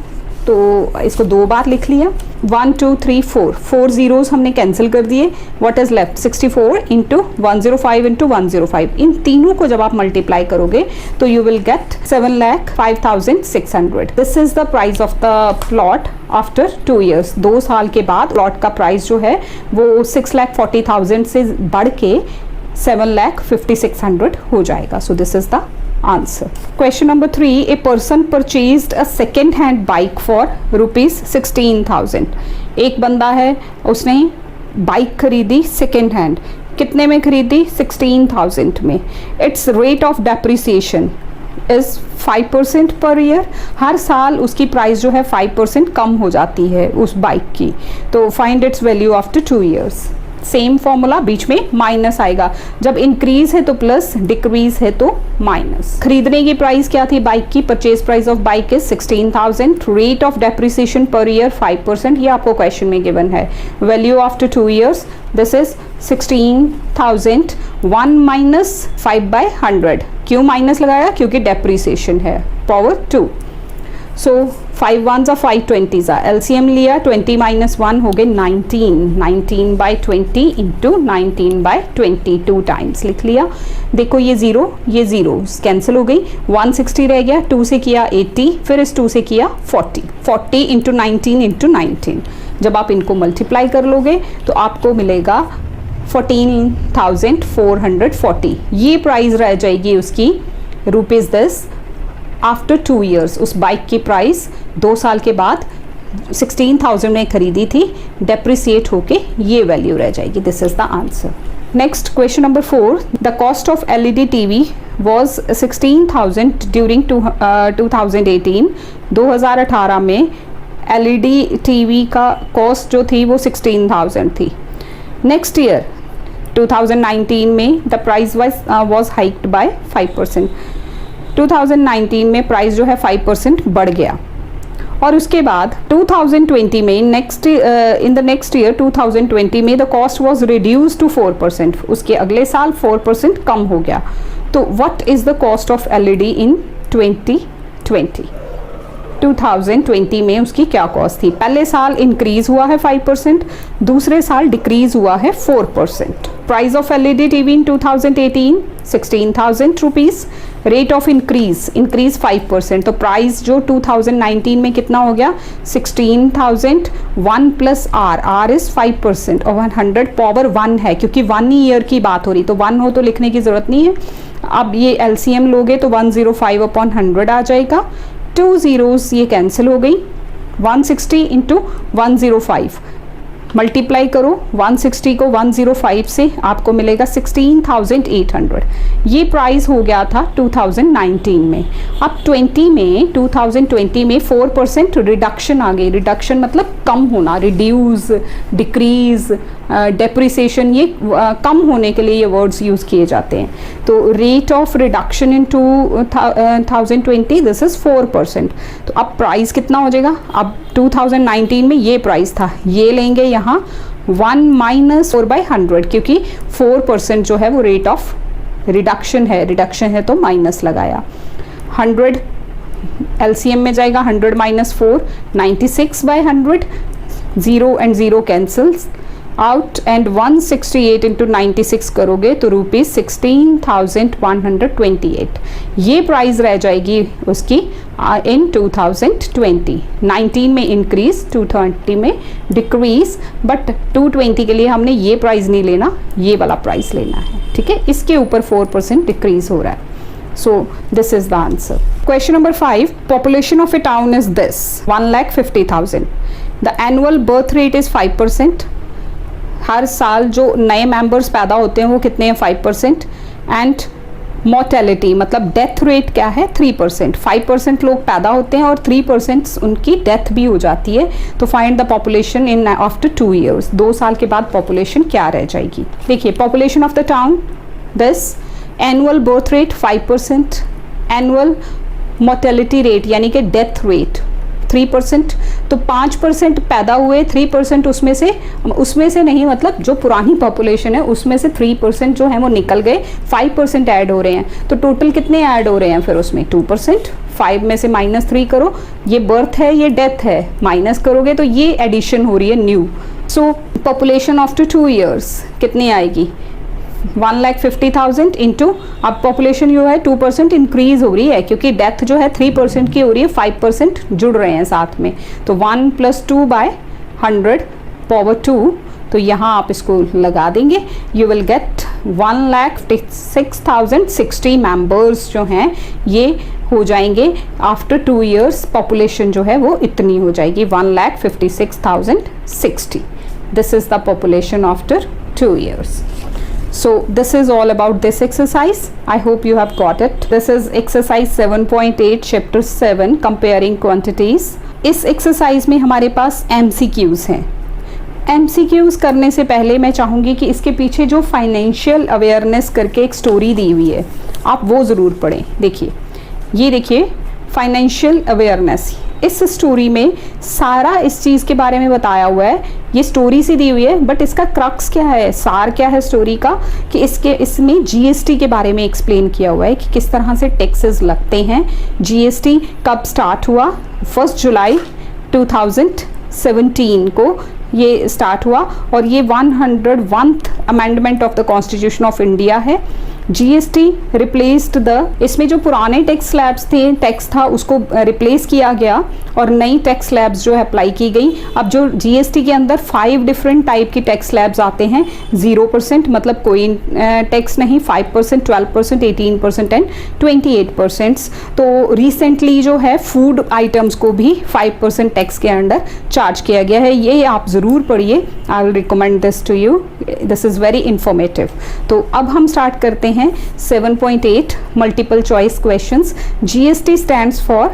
तो इसको 2 बार लिख लिया, 1 2 3 4 जीरोस हमने कैंसिल कर दिए। What is left 64 into 105 into 105, इन तीनों को जब आप मल्टीप्लाई करोगे तो you will gate 7,05,600। This is the price of the plot after 2 years. 2 साल के बाद प्लॉट का प्राइस जो है वो 6,40,000 से बढ़ के 7,56,000 हो जाएगा। सो this is the answer. Question number 3, a person purchased a second hand bike for ₹16,000। एक बंदा है उसने बाइक खरीदी सेकेंड हैंड, कितने में खरीदी 16,000 में। It's rate of depreciation is 5% per year, हर साल उसकी प्राइस जो है 5% कम हो जाती है उस बाइक की। तो find its value after 2 years. Same formula, बीच में माइनस आएगा, जब इंक्रीज है तो प्लस, डिक्रीज है तो माइनस। खरीदने की प्राइस क्या थी बाइक की, purchase price of bike is 16,000, rate of depreciation per year 5%, ये आपको क्वेश्चन में गिवन है। Value after 2 years, this is 16,000, 1 minus 5/100, क्यों माइनस लगाया, क्योंकि डेप्रिसिएशन है, power 2। So 5 1s are 5 20s are, LCM लिया, 20 माइनस 1 हो गए 19, 19/20 इंटू 19/20, 2 टाइम्स लिख लिया। देखो ये जीरो कैंसिल हो गई, 160 रह गया, 2 से किया 80, फिर इस 2 से किया 40 इंटू 19 इंटू 19। जब आप इनको मल्टीप्लाई कर लोगे तो आपको मिलेगा 14,440, ये प्राइस रह जाएगी उसकी ₹10 आफ्टर 2 ईयर्स। उस बाइक की प्राइस 2 साल के बाद 16,000 में खरीदी थी, डेप्रिसिएट होके ये वैल्यू रह जाएगी। This is the answer. Next question number 4, the cost of LED TV was 16,000 during 2018। 2018 में LED टीवी का कॉस्ट जो थी वो 16,000 थी। नेक्स्ट ईयर 2019 में the price was hiked by 5%। 2019 में प्राइस जो है 5% बढ़ गया। और उसके बाद 2020 में इन द नेक्स्ट ईयर 2020 में the cost was reduce to 4%। उसके अगले साल 4% कम हो गया। तो what is the cost of LED in 2020? 2020 में उसकी क्या कॉस्ट थी? पहले साल इंक्रीज हुआ है 5%, दूसरे साल डिक्रीज हुआ है 4%। Price of LED TV in 2018 16,000 rupees. Rate of increase 5%। तो प्राइस जो 2019 में कितना हो गया? 16,000। 1 प्लस आर इज 5% और 100 पावर 1 है क्योंकि 1 ईयर की बात हो रही, तो 1 हो तो लिखने की जरूरत नहीं है। अब ये एलसीएम लोगे तो 105 अपॉन 100 आ जाएगा। 2 zeros ये कैंसिल हो गई। 160 इंटू 105 मल्टीप्लाई करो 160 को 105 से, आपको मिलेगा 16,800। ये प्राइस हो गया था 2019 में। अब 2020 में 4% रिडक्शन आ गई। रिडक्शन मतलब कम होना, रिड्यूस, डिक्रीज, डेप्रिसिएशन, ये कम होने के लिए ये वर्ड्स यूज़ किए जाते हैं। तो rate of reduction in 2020 this is 4%। तो अब प्राइस कितना हो जाएगा? अब 2019 में ये प्राइस था, ये लेंगे यहाँ 1 माइनस 4/100 क्योंकि 4% जो है वो रेट ऑफ रिडक्शन है तो माइनस लगाया। 100 एलसीएम में जाएगा, 100 minus 4 96/100। 0 and 0 cancels out and 168 into 96 करोगे तो रुपीज़ 16,128 ये प्राइस रह जाएगी उसकी इन 2020। 19 में इंक्रीज, 220 में डिक्रीज, बट 220 के लिए हमने ये प्राइस नहीं लेना, ये वाला प्राइस लेना है। ठीक है, इसके ऊपर 4% डिक्रीज हो रहा है। So this is the answer. Question number 5. Population of a town is this: 1,50,000. The annual birth rate is 5%. हर साल जो नए मेंबर्स पैदा होते हैं वो कितने हैं? 5%. एंड मोर्टेलिटी मतलब डेथ रेट क्या है? 3%. 5% लोग पैदा होते हैं और 3% उनकी डेथ भी हो जाती है। तो find the population in after 2 years. 2 साल के बाद पॉपुलेशन क्या रह जाएगी? देखिए, population of the town this, annual birth rate 5%, annual mortality rate यानी कि डेथ रेट 3%। तो 5% पैदा हुए, 3% उसमें से नहीं, मतलब जो पुरानी पॉपुलेशन है उसमें से 3% जो है वो निकल गए, 5% ऐड हो रहे हैं। तो टोटल कितने ऐड हो रहे हैं फिर उसमें? 2%। 5 में से -3 करो, ये बर्थ है ये डेथ है, माइनस करोगे तो ये एडिशन हो रही है न्यू। सो पॉपुलेशन आफ्टर 2 years कितनी आएगी? 1,50,000 इंटू, अब पॉपुलेशन जो है 2% इंक्रीज हो रही है क्योंकि डेथ जो है 3% की हो रही है, 5% जुड़ रहे हैं साथ में। तो 1 + 2/100 पावर 2, तो यहाँ आप इसको लगा देंगे, यू विल गेट 1,56,060 मेंबर्स जो हैं ये हो जाएंगे आफ्टर 2 years। पॉपुलेशन जो है वो इतनी हो जाएगी 1,56,060। This is the population after 2 years. So this is all about this exercise. I hope you have got it. This is exercise 7.8 chapter 7 comparing quantities. इस exercise में हमारे पास MCQs हैं। MCQs करने से पहले मैं चाहूँगी कि इसके पीछे जो फाइनेंशियल अवेयरनेस करके एक स्टोरी दी हुई है आप वो ज़रूर पढ़ें। देखिए, ये देखिए फाइनेंशियल अवेयरनेस, इस स्टोरी में सारा इस चीज़ के बारे में बताया हुआ है। ये स्टोरी सी दी हुई है बट इसका क्रक्स क्या है, सार क्या है स्टोरी का, कि इसमें जीएसटी के बारे में एक्सप्लेन किया हुआ है कि किस तरह से टैक्सेस लगते हैं। जीएसटी कब स्टार्ट हुआ? 1 जुलाई 2017 को ये स्टार्ट हुआ और ये 101th amendment of the constitution of India है। जीएसटी रिप्लेस्ड द, इसमें जो पुराने टैक्स स्लैब्स थे, टैक्स था उसको रिप्लेस किया गया और नई टैक्स स्लैब्स जो है अप्लाई की गई। अब जो जीएसटी के अंदर 5 डिफरेंट टाइप की टैक्स स्लैब्स आते हैं। 0% मतलब कोई टैक्स नहीं, 5%, 12%, 18% एंड 28%। तो रिसेंटली जो है फूड आइटम्स को भी 5% टैक्स के अंडर चार्ज किया गया है। ये आप ज़रूर पढ़िए, I will recommend this to you, this is very informative. तो अब हम स्टार्ट करते हैं 7.8 multiple choice questions. GST stands for,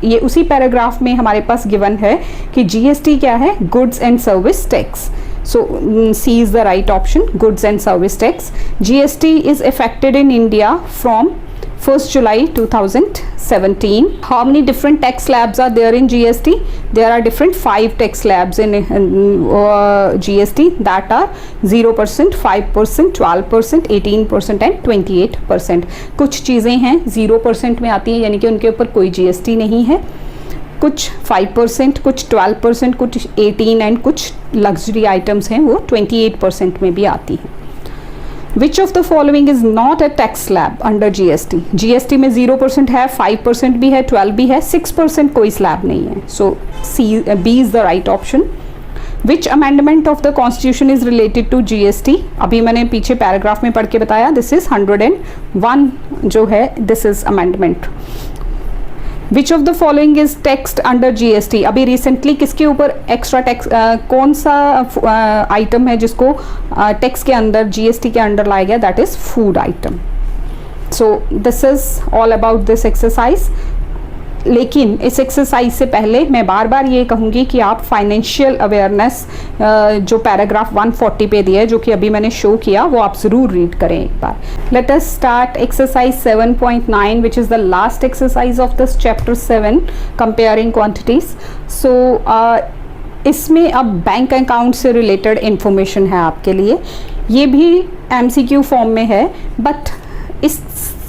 ये उसी पैराग्राफ में हमारे पास गिवन है कि जीएसटी क्या है? Goods and service tax. So C is the right option, goods and service tax. GST is effected in India from 1st July 2017. How many different tax slabs are there in GST? There are different 5 tax slabs in GST, that are 0%, 5%, 12%, 18% and 28%. कुछ चीज़ें हैं 0% में आती हैं, यानी कि उनके ऊपर कोई GST नहीं है, कुछ 5%, कुछ 12%, कुछ 18 एंड कुछ लग्जरी आइटम्स हैं वो 28% में भी आती हैं. Which of the following is not a tax slab under GST? GST में 0% है, 5% भी है, 12 भी है, 6% कोई slab नहीं है. So B is the right option. Which amendment of the Constitution is related to GST? अभी मैंने पीछे पैराग्राफ में पढ़ के बताया, this is 101 जो है, this is amendment. Which of the following is taxed under GST? अभी रिसेंटली किसके ऊपर एक्स्ट्रा टैक्स, कौन सा आइटम है जिसको टैक्स के अंदर, GST के अंडर लाया गया? That is food item. So this is all about this exercise. लेकिन इस एक्सरसाइज से पहले मैं बार बार ये कहूँगी कि आप फाइनेंशियल अवेयरनेस जो पैराग्राफ 140 पे दिया है, जो कि अभी मैंने शो किया, वो आप ज़रूर रीड करें एक बार. Let us start exercise 7.9 which is the last exercise of this chapter 7, comparing quantities. So इसमें अब बैंक अकाउंट से रिलेटेड इंफॉर्मेशन है आपके लिए. ये भी MCQ फॉर्म में है, बट इस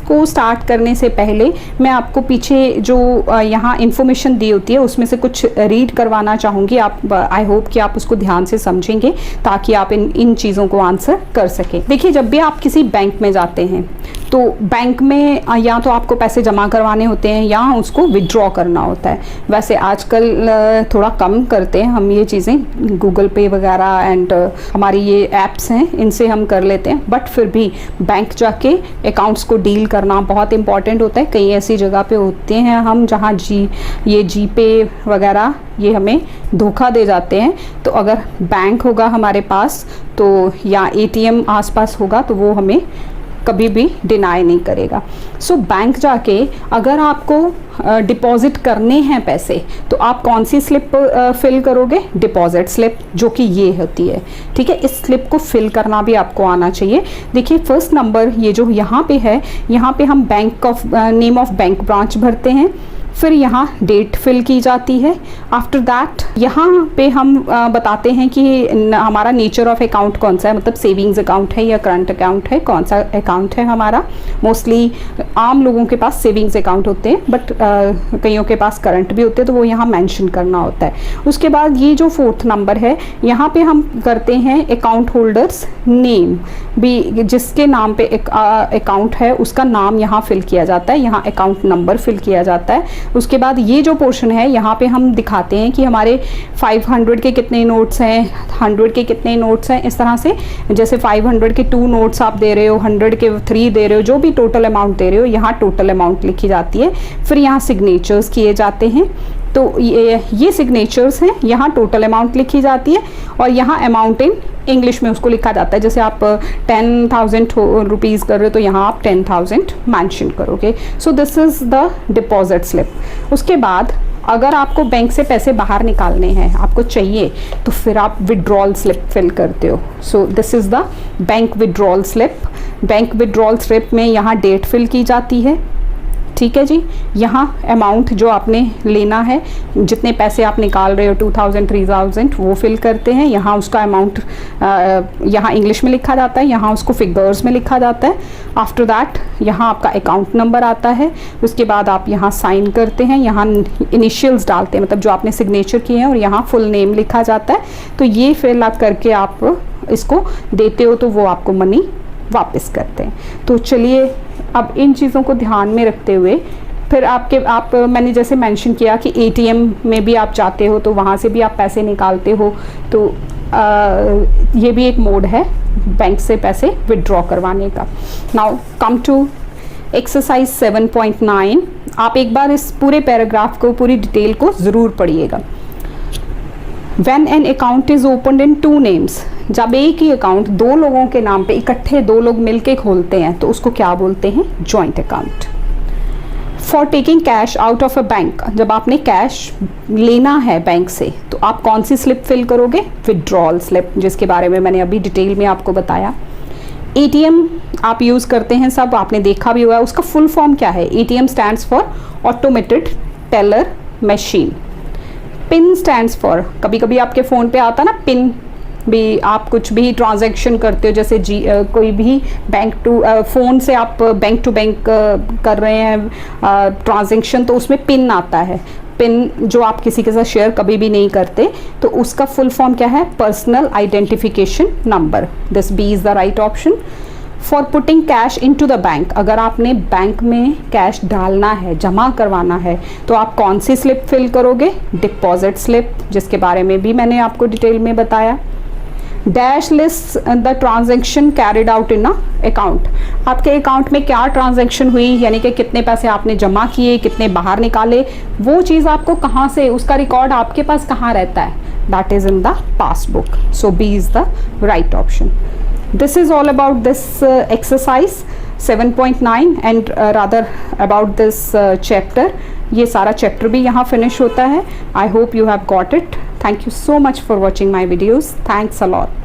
को स्टार्ट करने से पहले मैं आपको पीछे जो यहाँ इन्फॉर्मेशन दी होती है उसमें से कुछ रीड करवाना चाहूँगी. आप, आई होप कि आप उसको ध्यान से समझेंगे ताकि आप इन चीज़ों को आंसर कर सकें. देखिए, जब भी आप किसी बैंक में जाते हैं तो बैंक में या तो आपको पैसे जमा करवाने होते हैं या उसको विड्रॉ करना होता है. वैसे आजकल थोड़ा कम करते हैं हम ये चीज़ें, गूगल पे वगैरह एंड हमारी ये ऐप्स हैं, इनसे हम कर लेते हैं. बट फिर भी बैंक जाके अकाउंट्स को डील करना बहुत इंपॉर्टेंट होता है. कई ऐसी जगह पे होते हैं हम जहाँ ये जीपे वगैरह ये हमें धोखा दे जाते हैं. तो अगर बैंक होगा हमारे पास तो, या ATM आसपास होगा, तो वो हमें कभी भी डिनाई नहीं करेगा. सो बैंक जाके अगर आपको डिपॉजिट करने हैं पैसे, तो आप कौन सी स्लिप फिल करोगे? डिपॉजिट स्लिप, जो कि ये होती है. ठीक है, इस स्लिप को फिल करना भी आपको आना चाहिए. देखिए, फर्स्ट नंबर ये जो यहाँ पे है, यहाँ पे हम bank of name of bank branch भरते हैं. फिर यहाँ डेट फिल की जाती है. आफ्टर दैट यहाँ पे हम बताते हैं कि हमारा नेचर ऑफ अकाउंट कौन सा है, मतलब सेविंग्स अकाउंट है या करंट अकाउंट है, कौन सा अकाउंट है हमारा. मोस्टली आम लोगों के पास सेविंग्स अकाउंट होते हैं, बट कईयों के पास करंट भी होते हैं, तो वो यहाँ मेंशन करना होता है. उसके बाद ये जो 4th नंबर है, यहाँ पे हम करते हैं अकाउंट होल्डर्स नेम भी, जिसके नाम पे अकाउंट है उसका नाम यहाँ फिल किया जाता है, यहाँ अकाउंट नंबर फिल किया जाता है. उसके बाद ये जो पोर्शन है, यहाँ पे हम दिखाते हैं कि हमारे 500 के कितने नोट्स हैं, 100 के कितने नोट्स हैं. इस तरह से जैसे 500 के 2 नोट्स आप दे रहे हो, 100 के 3 दे रहे हो, जो भी टोटल अमाउंट दे रहे हो, यहाँ टोटल अमाउंट लिखी जाती है. फिर यहाँ सिग्नेचर्स किए जाते हैं. तो ये सिग्नेचर्स हैं, यहाँ टोटल अमाउंट लिखी जाती है और यहाँ अमाउंट इन इंग्लिश में उसको लिखा जाता है. जैसे आप 10,000 रुपीज़ कर रहे हो तो यहाँ आप 10,000 मेंशन करोगे. So this is the deposit slip. उसके बाद अगर आपको बैंक से पैसे बाहर निकालने हैं, आपको चाहिए, तो फिर आप विड्रॉल स्लिप फिल करते हो. So this is the bank withdrawal slip. Bank withdrawal slip में यहाँ डेट फिल की जाती है. ठीक है जी, यहाँ अमाउंट जो आपने लेना है, जितने पैसे आप निकाल रहे हो 2,000 3,000 वो फिल करते हैं. यहाँ उसका अमाउंट यहाँ इंग्लिश में लिखा जाता है, यहाँ उसको फिगर्स में लिखा जाता है. आफ्टर दैट यहाँ आपका अकाउंट नंबर आता है. उसके बाद आप यहाँ साइन करते हैं, यहाँ इनिशियल्स डालते हैं, मतलब जो आपने सिग्नेचर किए हैं, और यहाँ फुल नेम लिखा जाता है. तो ये फिल आप करके आप इसको देते हो तो वो आपको मनी वापस करते हैं. तो चलिए, अब इन चीज़ों को ध्यान में रखते हुए फिर मैंने जैसे मेंशन किया कि ATM में भी आप जाते हो तो वहाँ से भी आप पैसे निकालते हो. तो ये भी एक मोड है बैंक से पैसे विड्रॉ करवाने का. Now come to exercise 7.9. आप एक बार इस पूरे पैराग्राफ को, पूरी डिटेल को ज़रूर पढ़िएगा. When an account is opened in 2 names, जब एक ही अकाउंट 2 लोगों के नाम पे इकट्ठे 2 लोग मिलके खोलते हैं तो उसको क्या बोलते हैं? Joint account. For taking cash out of a bank, जब आपने कैश लेना है बैंक से तो आप कौन सी स्लिप फिल करोगे? विड्रॉल स्लिप, जिसके बारे में मैंने अभी डिटेल में आपको बताया। एटीएम आप यूज़ करते हैं सब, आपने देखा भी हुआ है, उसका फुल फॉर्म क्या है? ATM stands for automated teller machine. Pin stands for, कभी कभी आपके फ़ोन पे आता ना पिन, भी आप कुछ भी ट्रांजैक्शन करते हो, जैसे कोई भी बैंक टू फ़ोन से आप बैंक टू बैंक कर रहे हैं ट्रांजैक्शन, तो उसमें पिन आता है। पिन जो आप किसी के साथ शेयर कभी भी नहीं करते, तो उसका फुल फॉर्म क्या है? Personal identification number. This B is the right option. For putting cash into the bank, अगर आपने बैंक में कैश डालना है, जमा करवाना है, तो आप कौन सी स्लिप फिल करोगे? डिपॉजिट स्लिप, जिसके बारे में भी मैंने आपको डिटेल में बताया। Dash list the transaction carried out in account, आपके अकाउंट में क्या ट्रांजैक्शन हुई, यानी कि कितने पैसे आपने जमा किए, कितने बाहर निकाले, वो चीज़ आपको कहाँ से, उसका रिकॉर्ड आपके पास कहाँ रहता है? That is in the passbook. So B is the right option. This is all about this exercise 7.9 and rather about this chapter. ये सारा चैप्टर भी यहाँ फिनिश होता है। I hope you have got it. Thank you so much for watching my videos. Thanks a lot.